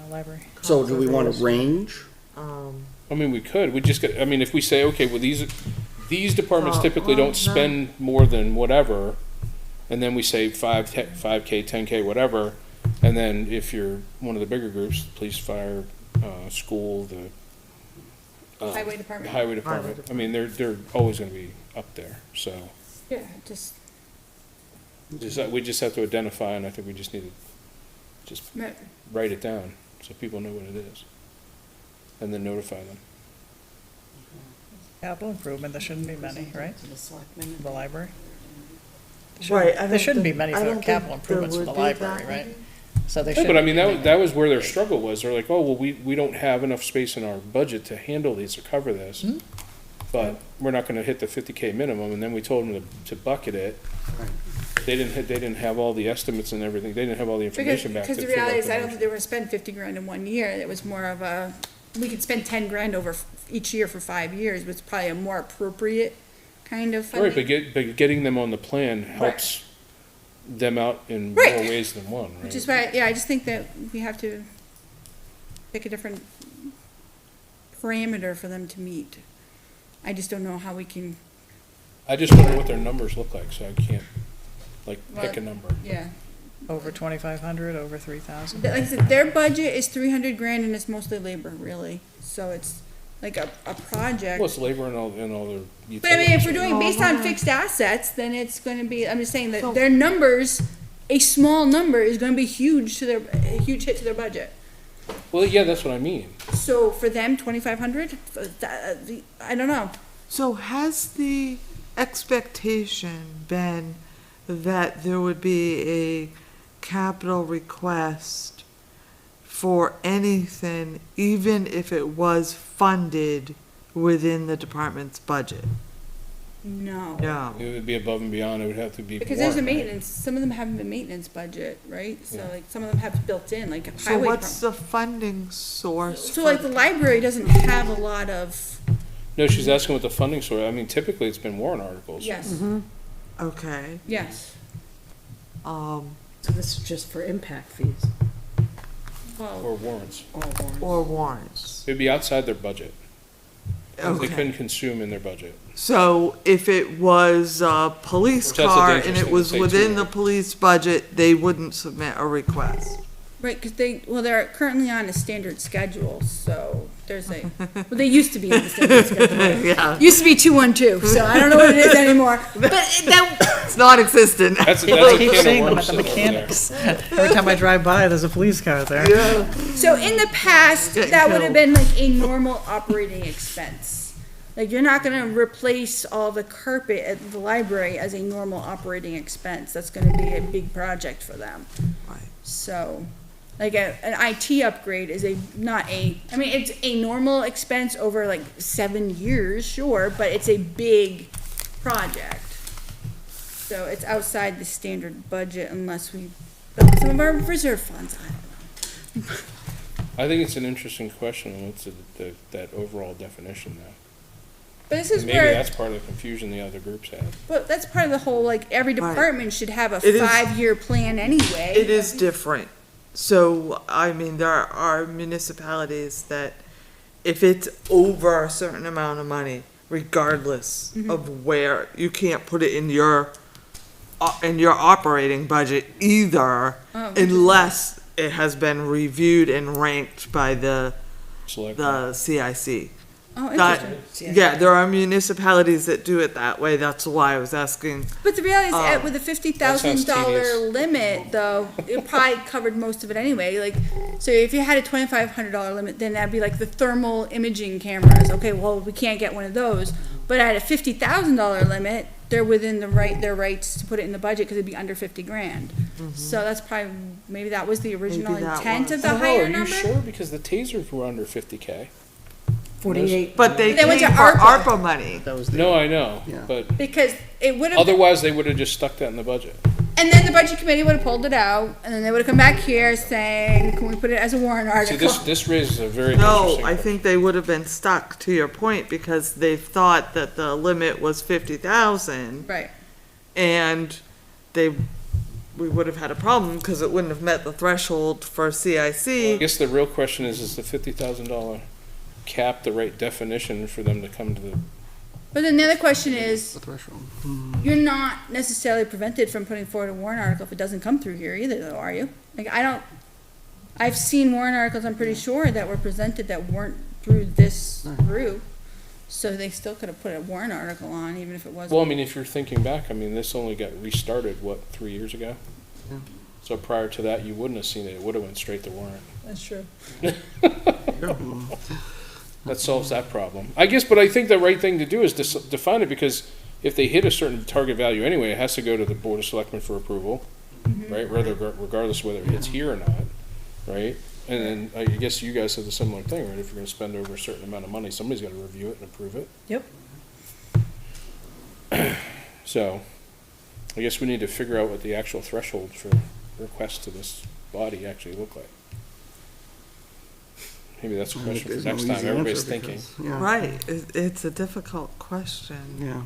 library? So do we want a range? I mean, we could. We just got. I mean, if we say, okay, well, these departments Oh, typically well, don't no. spend more than whatever, and then we say 5K, 10K, whatever, and then if you're one of the bigger groups, police, fire, school, the Highway department. highway department. I mean, they're always going to be up there. So Yeah, just. we just have to identify, and I think we just need to Just Right. write it down so people know what it is. And then notify them. Capital improvement, there shouldn't be many, right? The library? Right, I There don't shouldn't be think- many I for don't capital think there improvements for the would be that library, right? many. So they No, should. but I mean, that was where their struggle was. They're like, oh, well, we don't have enough space in our budget to handle these or cover this. But we're not gonna hit the 50K minimum, and then we told them to bucket it. They didn't have all the estimates and everything. They didn't have all the Because, information back to because the figure out reality is, the I don't numbers. think they were gonna spend 50 grand in 1 year. It was more of a, we could spend 10 grand over each year for 5 years, but it's probably a more appropriate kind of Right, funding. but getting them on the plan helps them out in Right. more ways than one, right? Which is why, yeah, I just think that we have to pick a different parameter for them to meet. I just don't know how we can, I just wonder what their numbers look like, so I can't, like, pick a number. yeah. Over 2,500, over 3,000. Like I said, their budget is 300 grand and it's mostly labor, really. So it's like a project. Well, it's labor and all their utilities. But I mean, if we're doing Oh, based on wow. fixed assets, then it's gonna be, I'm just saying So- that their numbers, a small number is gonna be huge to their, a huge hit to their budget. Well, yeah, that's what I mean. So for them, 2,500, I don't know. So has the expectation been that there would be a capital request for anything, even if it was funded within the department's budget? No. No. It would be above and beyond, it would have to be Because there's a more, right? maintenance, some of them have a maintenance budget, right? So Yeah. like, some of them have built in, like So highway. what's the funding source? So like the library doesn't have a lot of, No, she's asking what the funding source, I mean, typically it's been warrant articles. yes, Okay, yes. So this is just for impact fees Well, Or warrants. or warrants? or warrants? It would be outside their budget. They Okay. couldn't consume in their budget. So if it was a police Which that's a car dangerous and thing it to was say, within too. the police budget, they wouldn't submit a request. right, because they're currently on a standard schedule, so there's a, well, they used to be on the standard schedule. Yeah, Used to be 212, so I don't know what it is anymore. But that, it's non-existent. That's a I keep can seeing of them worms at the sitting over there. mechanics. Every time I drive by, there's a police car there. Yeah. so in the past, Getting that would have killed. been like a normal operating expense. Like, you're not gonna replace all the carpet at the library as a normal operating expense. That's gonna be a big project for them. Right. So, like an IT upgrade is not a, I mean, it's a normal expense over like 7 years, sure, but it's a big project. So it's outside the standard budget unless we, but some of our reserve funds, I don't know. I think it's an interesting question, and what's that overall definition though? But this is Maybe where, that's part of the confusion the other groups had. but that's part of the whole, like, every Right. department should have a It is- 5-year plan anyway. It is different. So, I mean, there are municipalities that if it's over a certain amount of money, regardless of where, you can't put it in your operating budget either, Oh, unless it has been reviewed and ranked by the Select. CIC. Oh, That, interesting. yeah, there are municipalities that do it that way. That's why I was asking. But the reality is, Um, with a $50,000 tedious. limit, though, it probably covered most of it anyway. Like, so if you had a $2,500 limit, then that'd be like the thermal imaging cameras. Okay, well, we can't get one of those. But at a $50,000 limit, they're within their rights to put it in the budget because it'd be under 50 grand. So that's probably, maybe that was the original Maybe that intent was. of the Oh, higher are you number. sure? Because the tasers were under 50K. 48. But they They went came to for ARPA. ARPA money. That was the. No, I know, Yeah. but Because it would have, otherwise they would have just stuck that in the budget. and then the budget committee would have pulled it out, and then they would have come back here saying, can we put it as a warrant See, article? this raises a very No, interesting. I think they would have been stuck to your point because they thought that the limit was 50,000 Right. and we would have had a problem because it wouldn't have met the threshold for I CIC. guess the real question is the $50,000 cap the right definition for them to come to the, But then the other question is, The threshold. you're not necessarily prevented from putting forward a warrant article if it doesn't come through here either, though, are you? Like, I've seen warrant articles, I'm pretty sure, that were presented that weren't through this group. So they still could have put a warrant article on, even if it wasn't. well, I mean, if you're thinking back, I mean, this only got restarted, what, 3 years ago? So prior to that, you wouldn't have seen it. It would have went straight to warrant. That's true. That solves that problem. I guess, but I think the right thing to do is define it, because if they hit a certain target value anyway, it has to go to the Board of Selectmen for approval, right? Regardless of whether it hits here or not, right? And then I guess you guys have the similar thing, right? If you're gonna spend over a certain amount of money, somebody's gotta review it and approve it. Yep. So, I guess we need to figure out what the actual threshold for requests to this body actually look like. Maybe that's a question for There's no next time, easy everybody's answer thinking. because- yeah. Right, it's a difficult question. Yeah.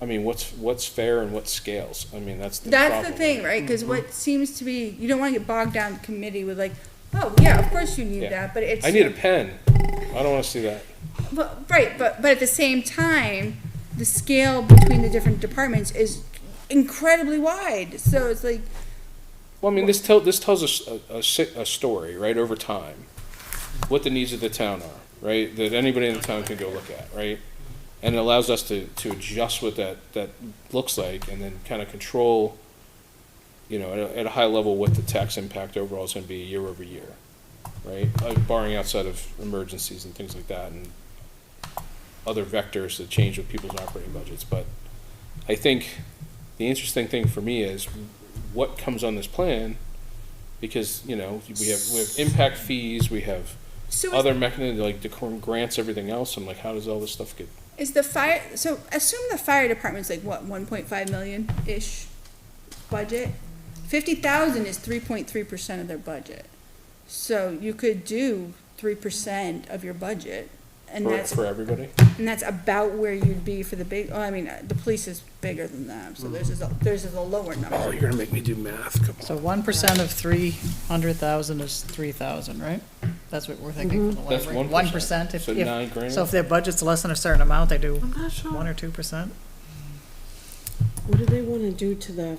I mean, what's fair and what scales? I mean, that's the That's problem. the thing, right? Because what seems to be, you don't want to get bogged down in the committee with like, oh, yeah, of course you need Yeah. that, but it's. I need a pen. I don't wanna see that. Right, but at the same time, the scale between the different departments is incredibly wide, so it's like, Well, I mean, this tells us a story, right, over time, what the needs of the town are, right, that anybody in the town can go look at, right? And it allows us to adjust what that looks like, and then kind of control, you know, at a high level, what the tax impact overall is gonna be year over year, right? Barring outside of emergencies and things like that, and other vectors that change with people's operating budgets. But I think the interesting thing for me is what comes on this plan, because, you know, we have impact fees, we have so other mechanisms, like the grants, everything else. I'm like, how does all this stuff get? is the fire, so assume the fire department's like, what, 1.5 million-ish budget? 50,000 is 3.3% of their budget. So you could do 3% of your budget, and For everybody? that's about where you'd be for the big, oh, I mean, the police is bigger than that, so theirs is a lower Oh, number. you're gonna make me do math, come on. So 1% of 300,000 is 3,000, right? That's what we're thinking for the That's library. 1%. 1%, if, So $9,000? so if their budget's less than a certain amount, they do I'm not sure. 1 or 2%. What do they wanna do to the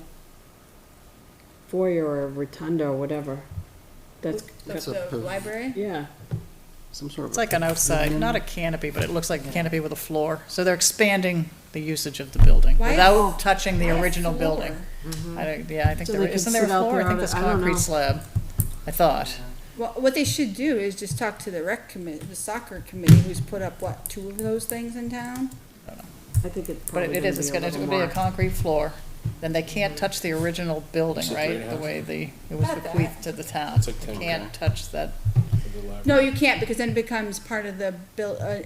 foyer or rotunda or whatever? That's, The library? yeah. Some sort of. It's like an outside, not a canopy, but it looks like a canopy with a floor. So they're expanding the usage of the building Why- without touching the why a original floor? building. I think So there, they could isn't there a sit out floor? I there think on there's it. I don't concrete know. slab. I thought. Well, what they should do is just talk to the rec committee, the soccer committee, who's put up, what, 2 of those things in town? I think it's But probably it is, it's gonna gonna be a be a little more. concrete floor. Then they can't touch the original building, It's like right? 3.5. The way it was Not bequeathed to the town. It's like 10 Can't touch that. No, you can't, because then it becomes part of the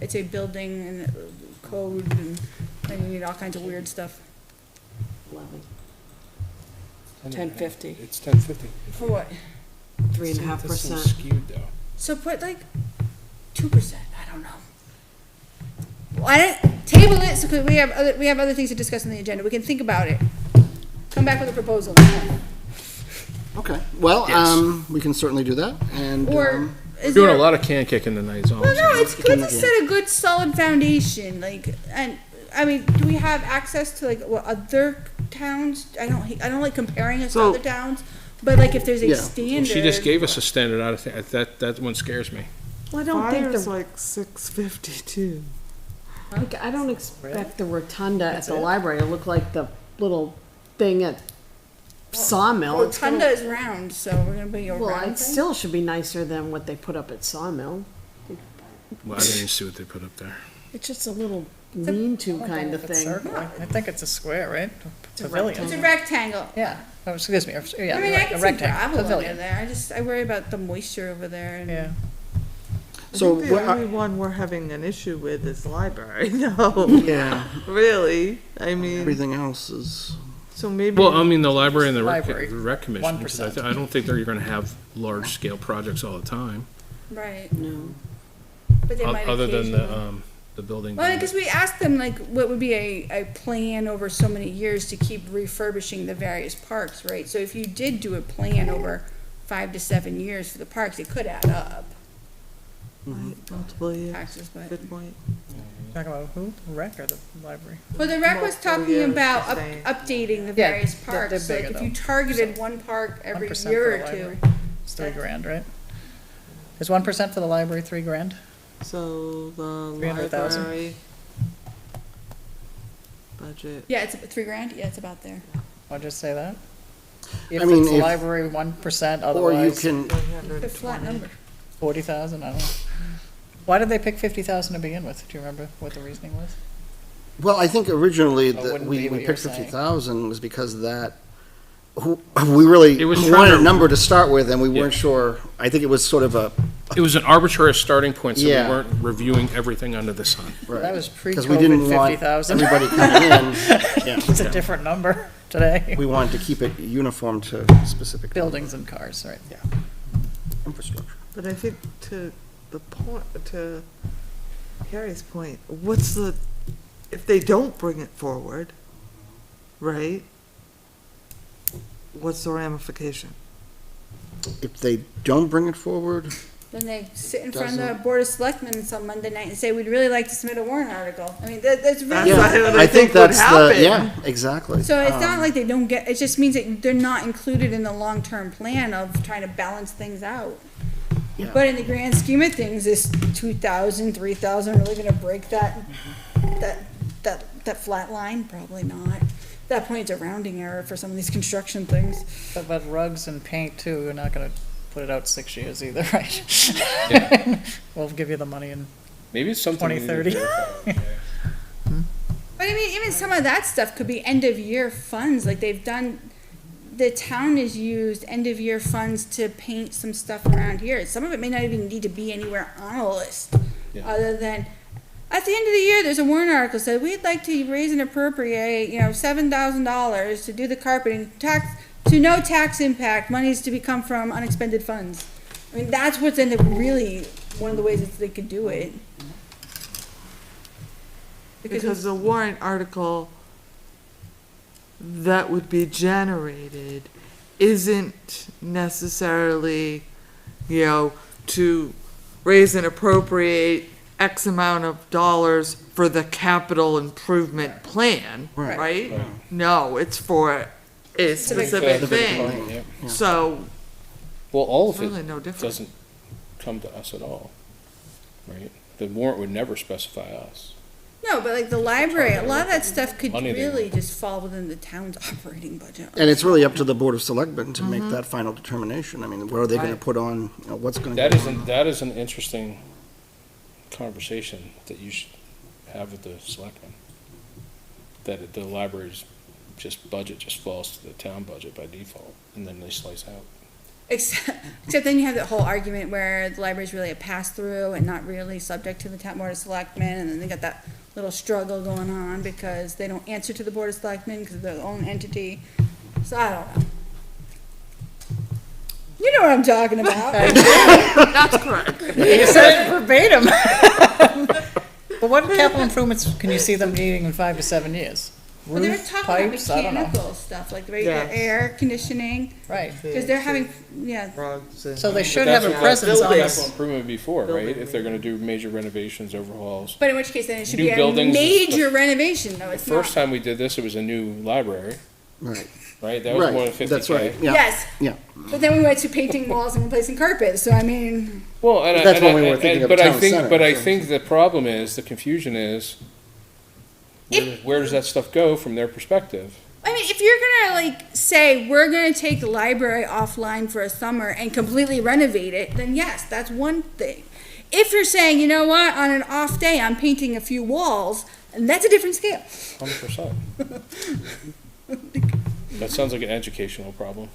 it's a building and code, and you need all kinds of weird stuff. 11. 10.50. It's 10.50. For what? 3.5%. Skewed though. So put like 2%, I don't know. Why don't, table it, so, 'cause we have other things to discuss on the agenda, we can think about it. Come back with a proposal. Okay, well, Yes. we can certainly do that, and, Or, We're is doing there? a lot of can kicking tonight, is all I'm Well, no, saying. it's good to set a good solid foundation, like, and, I mean, do we have access to like, what, other towns? I don't like comparing us to So- other towns, but like if there's a Yeah. Well, standard. she just gave us a standard out of, that one scares me. Well, I don't think Fire's the, like 652. like, I don't expect the rotunda at That's the it? library to look like the little thing at Sawmill. It's gonna- Rotunda is round, so we're gonna be a Well, round it thing? still should be nicer than what they put up at Sawmill. Well, I didn't even see what they put up there. It's just a little lean-to kind of If it's thing. circle, I think it's a square, right? It's a Pavilion. rectangle. Yeah, oh, excuse me, yeah, I mean, you're I right, can a see rectangle, gravel under pavilion. there, I worry about the moisture over there and. Yeah. so, I think the what- only one we're having an issue with is the library. No, yeah, really. I mean, everything else is, so maybe. Well, I mean, the library and the Library, rec commission, because 1%. I don't think they're gonna have large-scale projects all the time, Right, No. but they might other than occasionally. the building. Well, because we asked them, like, what would be a plan over so many years to keep refurbishing the various parks, right? So if you did do a plan over 5 to 7 years for the parks, it could add up, Multiple years. taxes, but. Good point. Talking about who? The rec or the library? Well, the rec was Multiple talking years, about you're saying. updating the Yeah, various they're parks, so like bigger if you though. targeted one park every 1% year for or the two. library. It's $3,000, right? Is 1% for the library $3,000? So the 300,000. library budget. Yeah, it's $3,000, yeah, it's about there. I'll just say that. I If mean, it's if- library 1%, Or you otherwise can, The flat number. 40,000, I don't know. Why did they pick 50,000 to begin with? Do you remember what the reasoning was? well, I think originally that wouldn't we be what we you're picked saying. 50,000 was because that, we really It was wanted trying a to- number to start with, and we Yeah. weren't sure. I think it was sort of a, It was an arbitrary starting point, so we Yeah. weren't reviewing everything under the sun. That was because we didn't pre-COVID want 50,000. everybody coming in. Yeah. It's a different number today. We wanted to keep it uniform to specific Buildings and cars, right? infrastructure. But I think to the point, to Carrie's point, what's the, if they don't bring it forward, right? What's the ramification? If they don't bring it forward, Then they sit in front of the Doesn't- Board of Selectmen some Monday night and say, we'd really like to submit a warrant article. I mean, that's really. That's what I I think think would that's the, happen. yeah, exactly. So it's not Um, like they don't get, it just means that they're not included in the long-term plan of trying to balance things out. Yeah. But in the grand scheme of things, is 2,000, 3,000 really gonna break that flat line? Probably not. At that point, it's a rounding error for some of these construction things. But rugs and paint too, you're not gonna put it out 6 years either, right? We'll give you the money in Maybe it's something. we need to 2030. verify. But I mean, even some of that stuff could be end-of-year funds, like they've done, the town has used end-of-year funds to paint some stuff around here. Some of it may not even need to be anywhere on a list, Yeah. other than, at the end of the year, there's a warrant article said, we'd like to raise and appropriate, $7,000 to do the carpeting, to no tax impact, monies to become from unexpended funds. I mean, that's what's in the, really, one of the ways that they could do it. Because the warrant article that would be generated isn't necessarily, to raise and appropriate X amount of dollars for the capital improvement plan, Right. right? No, it's for a specific thing. Yeah. So, Well, all it's of really it no different. doesn't come to us at all, right? The warrant would never specify us. No, but like the library, a lot of that stuff could Money they really just fall within the town's operating budget. And it's really up to the Board of Selectmen to make that final determination. I mean, what are they gonna Right. put on, what's gonna That go is, on? that is an interesting conversation that you should have with the selectmen. That the library's budget just falls to the town budget by default, and then they slice out. Except then you have that whole argument where the library's really a pass-through and not really subject to the town board of selectmen, and then they got that little struggle going on because they don't answer to the board of selectmen because they're their own entity. So I don't know. You know what I'm talking about. That's correct. You said it verbatim. But what capital improvements can you see them needing in 5 to 7 years? But they're Roof, talking about pipes, I don't know. mechanical stuff, like the regular Yes. air conditioning, Right. because they're having, yeah, Rugs and- So they should But have that's a what presence on capital this. improvement before, right? Building If they're gonna do major renovations, overhauls. but in which case then it should New be a buildings is major the- renovation, though, The it's first not. time we did this, it was a new library, Right, right? That was more than right, 50K. that's right, yeah, Yes, yeah. but then we went to painting walls and replacing carpets, so I mean, Well, and That's and when we were thinking of but I town think, center, but I so- think the problem is, the confusion is, where does that stuff go from their perspective? I mean, if you're gonna say, we're gonna take the library offline for a summer and completely renovate it, then yes, that's one thing. If you're saying, you know what, on an off day, I'm painting a few walls, and that's a different scale. 100%. That sounds like an educational problem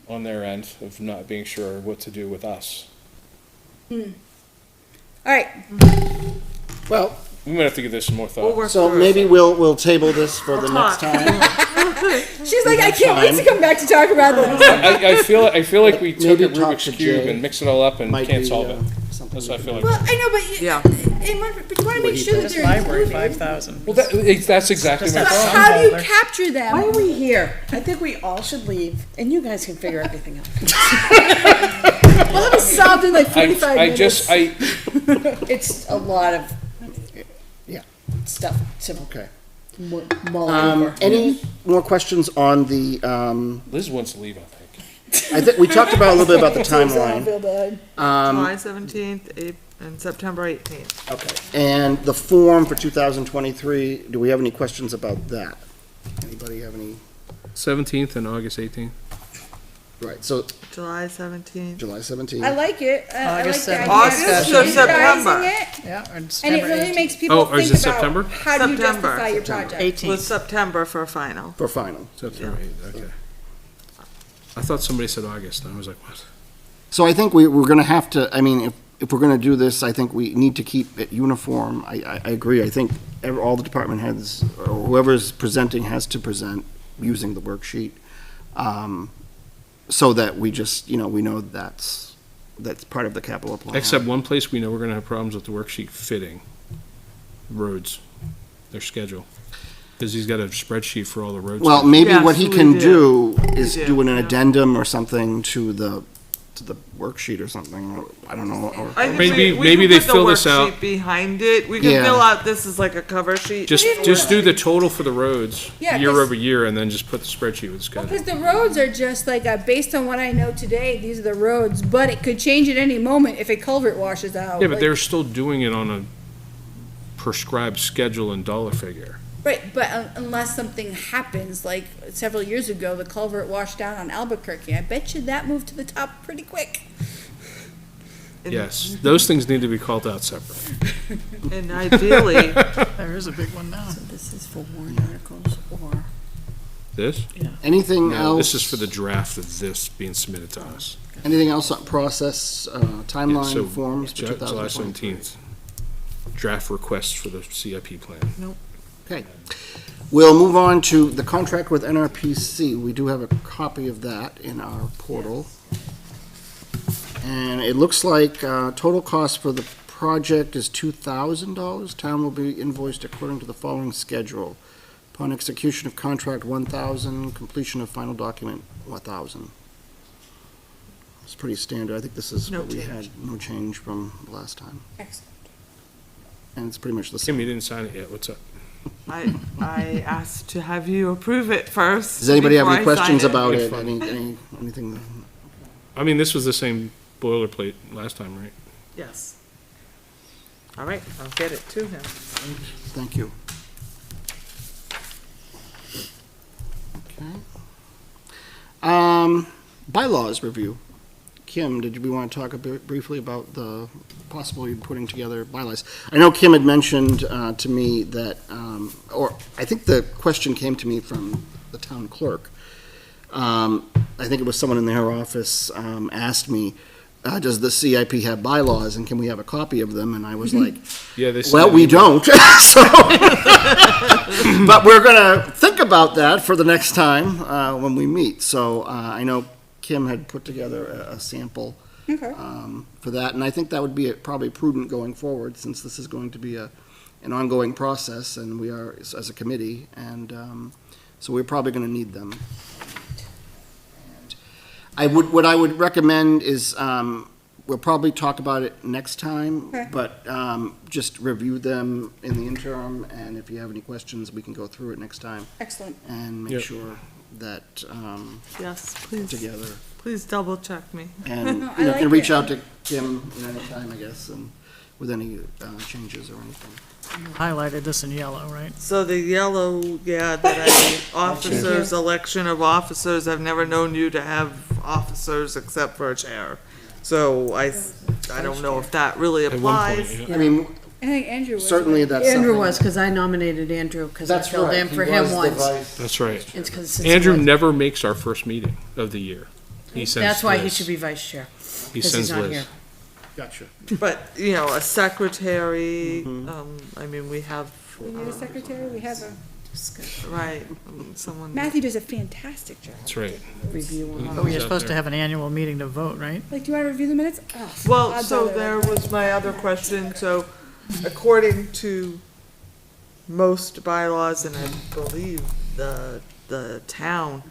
on their end of not being sure what to do with us. All right, Well, We might have to give this some more We'll thought. work so through it. maybe we'll table this for the next talk. time. she's like, I can't wait to come back to talk about this. I feel like we took Maybe a talk Rubik's to Cube Jay. and mixed it all up and Might can't be, solve it. something That's what I we feel like. Well, I know, but Yeah. but you wanna make sure that This they're library, included. 5,000. Well, that's exactly my But problem. how do you Folder. capture them? Why are we here? I think we all should leave, and you guys can figure everything out. We'll have it solved in like 45 I minutes. just, It's a lot of Yeah. stuff to Okay. mull over. Any more questions on the, Liz wants to leave, I think. I think, we talked about a little bit about the I timeline. feel bad. July 17th, and September 18th. Okay, and the form for 2023, do we have any questions about that? Any Anybody have any? 17th and August 18th. Right, so July 17th. July 17th. I like it. I like August the idea 7th. of August or September? standardizing it, Yeah, or and it September really 18th. makes people Oh, is think it about September? how do you September. justify your September. project. 18th. Was September for final. For final. September 8th, okay. I thought somebody said August, and I was like, what? So I think we're gonna have to, I mean, if we're gonna do this, I think we need to keep it uniform. I agree. I think all the department heads, or whoever's presenting has to present using the worksheet. So that we just, we know that's part of the capital plan. Except one place we know we're gonna have problems with the worksheet fitting. Roads, their schedule. Because he's got a spreadsheet for all the roads. Well, maybe Yes, what he we can do. do is We do, do an yeah. addendum or something to the worksheet or something, or I don't know, or. I think Maybe- we maybe can they put the fill this out. worksheet behind it. We can Yeah. fill out, this is like a cover sheet. Just do the total for the roads, Yeah, year 'cause- over year, and then just put the spreadsheet with the schedule. Because the roads are just like, based on what I know today, these are the roads, but it could change at any moment if a culvert washes out. Yeah, but like- they're still doing it on a prescribed schedule and dollar figure. Right, but unless something happens, like several years ago, the culvert washed down on Albuquerque, I bet you that moved to the top pretty quick. And- Yes, those things need to be called out separately. And ideally, There is a big one now. This is for warrant articles or? This? Anything No, else? this is for the draft of this being submitted to us. Anything else on process, Yeah, so, timeline, forms for July 2023? 17th. Draft requests for the CIP plan. Okay. We'll move on to the contract with NRPC. We do have a copy of that in our portal. And it looks like total cost for the project is $2,000. Town will be invoiced according to the following schedule. Upon execution of contract, $1,000, completion of final document, $1,000. It's pretty standard. I think this is No what we change. had, no change from last time. Excellent. And it's pretty much the Kim, same. you didn't sign it yet, what's up? I asked to have you approve it first. Does anybody have before any I sign questions it. about Okay, it? fine. Anything? I mean, this was the same boilerplate last time, right? Yes. All right, I'll get it to him. Thank you. Okay. Bylaws review. Kim, did we want to talk a bit briefly about the possibility of putting together bylaws? I know Kim had mentioned to me that, or I think the question came to me from the town clerk. I think it was someone in their office asked me, does the CIP have bylaws and can we have a copy of them? And I was like, Yeah, they said. well, we don't, so. But we're gonna think about that for the next time, when we meet. So, I know Kim had put together a sample, Okay. for that, and I think that would be probably prudent going forward, since this is going to be an ongoing process, and we are, as a committee, and, so we're probably gonna need them. What I would recommend is, we'll probably talk about it next time, Okay. but just review them in the interim, and if you have any questions, we can go through it next time Excellent. and make Yep. sure that, Yes, please, together. please double check me. And, I like and reach it. out to Kim at any time, I guess, and with any changes or anything. Highlighted this in yellow, right? So the yellow, yeah, that officers, election of officers, I've never known you to have officers except for a chair. So I don't know if that really At one point, applies. yeah. I mean, I think Andrew was. certainly that's something. Andrew was, because I nominated Andrew, because I That's filled right. in He for was him the once. vice- That's right. It's 'cause since he Andrew was- never makes our first meeting of the year. He sends That's why he Liz. should be vice chair, He because sends he's not Liz. here. Gotcha. But, you know, a secretary, Mm-hmm. I mean, we have, We need a secretary, we have a, right, someone. Matthew does a fantastic job. That's right. Review on But we He's are out supposed to there. have an annual meeting to vote, right? Like, do you want to review the minutes? Oh, Well, I'd so rather there like that. was my other question, so according to most bylaws, and I believe the town,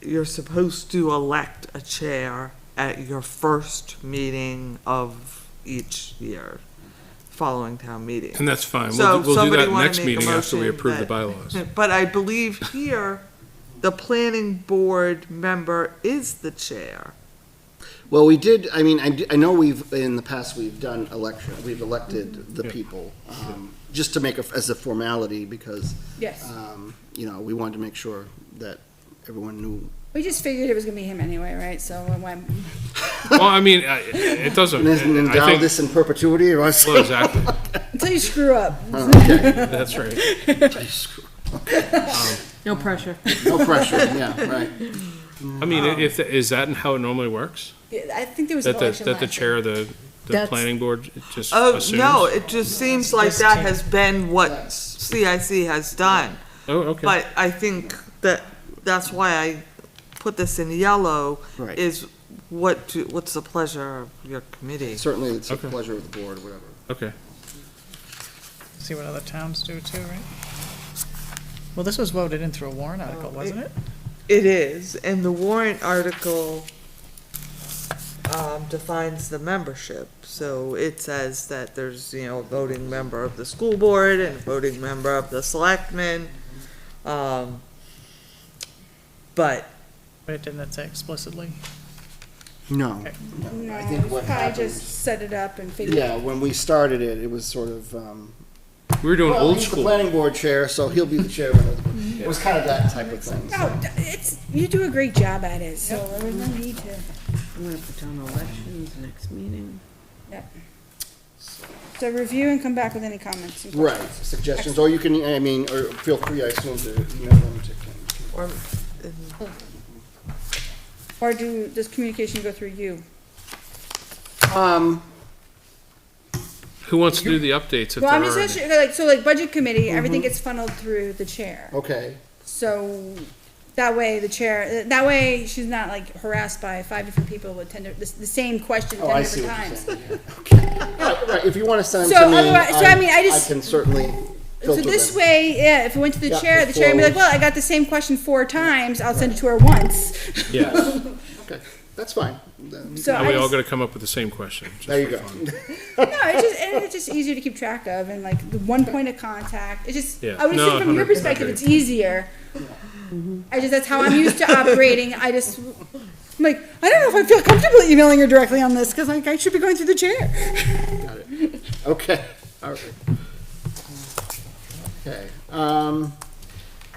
you're supposed to elect a chair at your first meeting of each year, following town meeting. And that's fine. So We'll do somebody that wanna next make a meeting after we motion approve the that- bylaws. But I believe here, the planning board member is the chair. Well, we did, I mean, I know in the past, we've done election, we've elected the people. just to make as a formality, because, Yes. you know, we wanted to make sure that everyone knew. We just figured it was gonna be him anyway, right? So when, Well, I mean, it doesn't, And I endow think, this in perpetuity, or what? well, exactly, until you screw up. that's right. No pressure. No pressure, yeah, right. I mean, is that how it normally works? Yeah, I think there was an That election the last chair year. of the That's- planning board just Oh, assumes? no, it just seems like that has been what CIC has done. Oh, okay. But I think that's why I put this in yellow, Right. is what's the pleasure of your committee? Certainly, it's a Okay. pleasure of the board, whatever. Okay. See what other towns do too, right? Well, this was voted in through a warrant article, wasn't it? It is, and the warrant article defines the membership. So it says that there's, a voting member of the school board and a voting member of the selectmen. But But it didn't say explicitly. No. Okay. No, I think we what probably happened, just set it up and figured. yeah, when we started it, it was sort of, We were doing well, old he's the school. planning board chair, so he'll be the chairman of the board. It was kind of that type of thing. so. No, you do a great job at it, so there's no need to. I'm gonna put down elections next meeting. So review and come back with any comments. and Right, questions. suggestions, or you can, I mean, or feel free, I assume, to email them to Kim. or, Or does communication go through you? Who wants to do the updates if Well, I'm there just are any? asking, like budget committee, everything gets funneled through the chair. Okay, So that way that way she's not like harassed by 5 different people with the same question oh, 10 I see different what you're times. saying, yeah. Okay, right, if you want to send So them to me, otherwise- so I mean, I just- I can certainly So filter this them. way, yeah, if it went to the Yeah, chair, the chair would be like, flows. well, I got the same question 4 times, I'll send it to her once. Yes. Okay, that's fine. Then- So Now I we all just, gotta come up with the same question. just There you for go. fun. no, it's just easier to keep track of and like the one point of contact. It's just, Yeah. I would No, assume from your 100% perspective, agree. it's easier. That's how I'm used to operating. I'm like, I don't know if I feel comfortable emailing her directly on this because like I should be going through the chair. Got it. Okay, all right. Okay,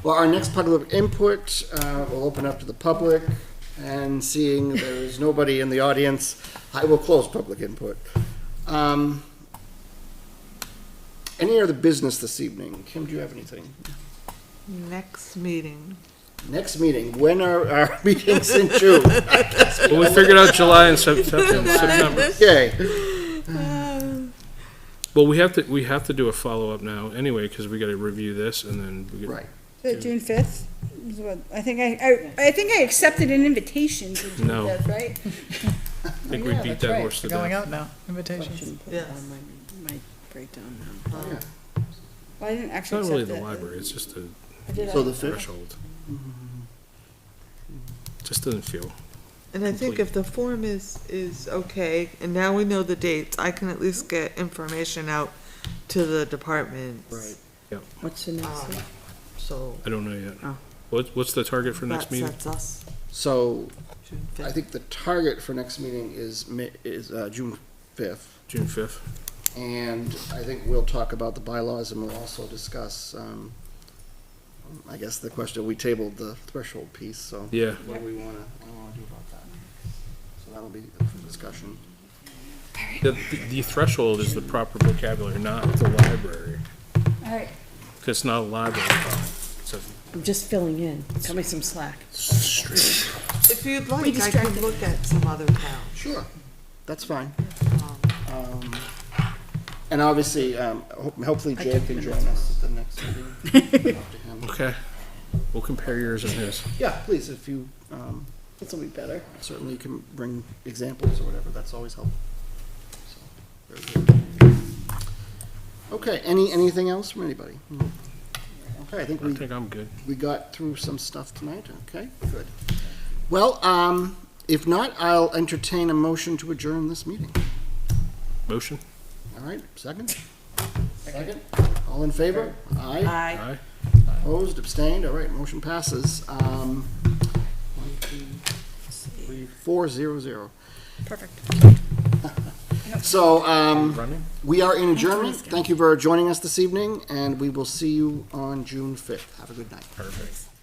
well, our next public input, will open up to the public, and seeing there's nobody in the audience, I will close public input. Any other business this evening? Kim, do you have anything? next meeting. Next meeting, when are our meetings in June? Well, we figured out July and September. Okay, Well, we have to do a follow-up now anyway, because we gotta review this and then we right. June 5th is what I think I think I accepted an invitation to June No. 5th, right? I think we beat that horse to Going death. out now, invitations. Yes. My breakdown now. Yeah. Well, I didn't It's actually not really accept the it. library, it's just a I did So a- the 5th? threshold. Just doesn't feel, And I think if the form is okay, and now we know the dates, I can at least get information out to the departments. Right. What's the next one? So I don't know yet. Oh. What's the target for next that meeting? sets us So, June I 5th. think the target for next meeting is June 5th. June 5th. And I think we'll talk about the bylaws, and we'll also discuss, I guess the question, we tabled the threshold piece, so. Yeah. What do we wanna do about that? So that'll be up for discussion. The threshold is the proper vocabulary, not the library, All right. because it's not a library problem. So I'm just filling in. Cut me some slack. If you'd like, I distracted. can look at some other towns. Sure. That's fine. And obviously, hopefully Jay can join us at the next meeting. Talk to him. Okay, we'll compare yours and his. Yeah, please, if you, This will be better. certainly can bring examples or whatever, that's always helpful. So, very good. Okay, anything else from anybody? Okay, I think I we think I'm good. we got through some stuff tonight, okay, good. Well, if not, I'll entertain a motion to adjourn this meeting. Motion? All right, second? Second. All in favor? Aye. Aye. Opposed, abstained, all right, motion passes. 1, 2, 3, 4, 0, 0. Perfect. So, we are in adjournment. Thank you for joining us this evening, and we will see you on June 5th. Have a good night. Perfect.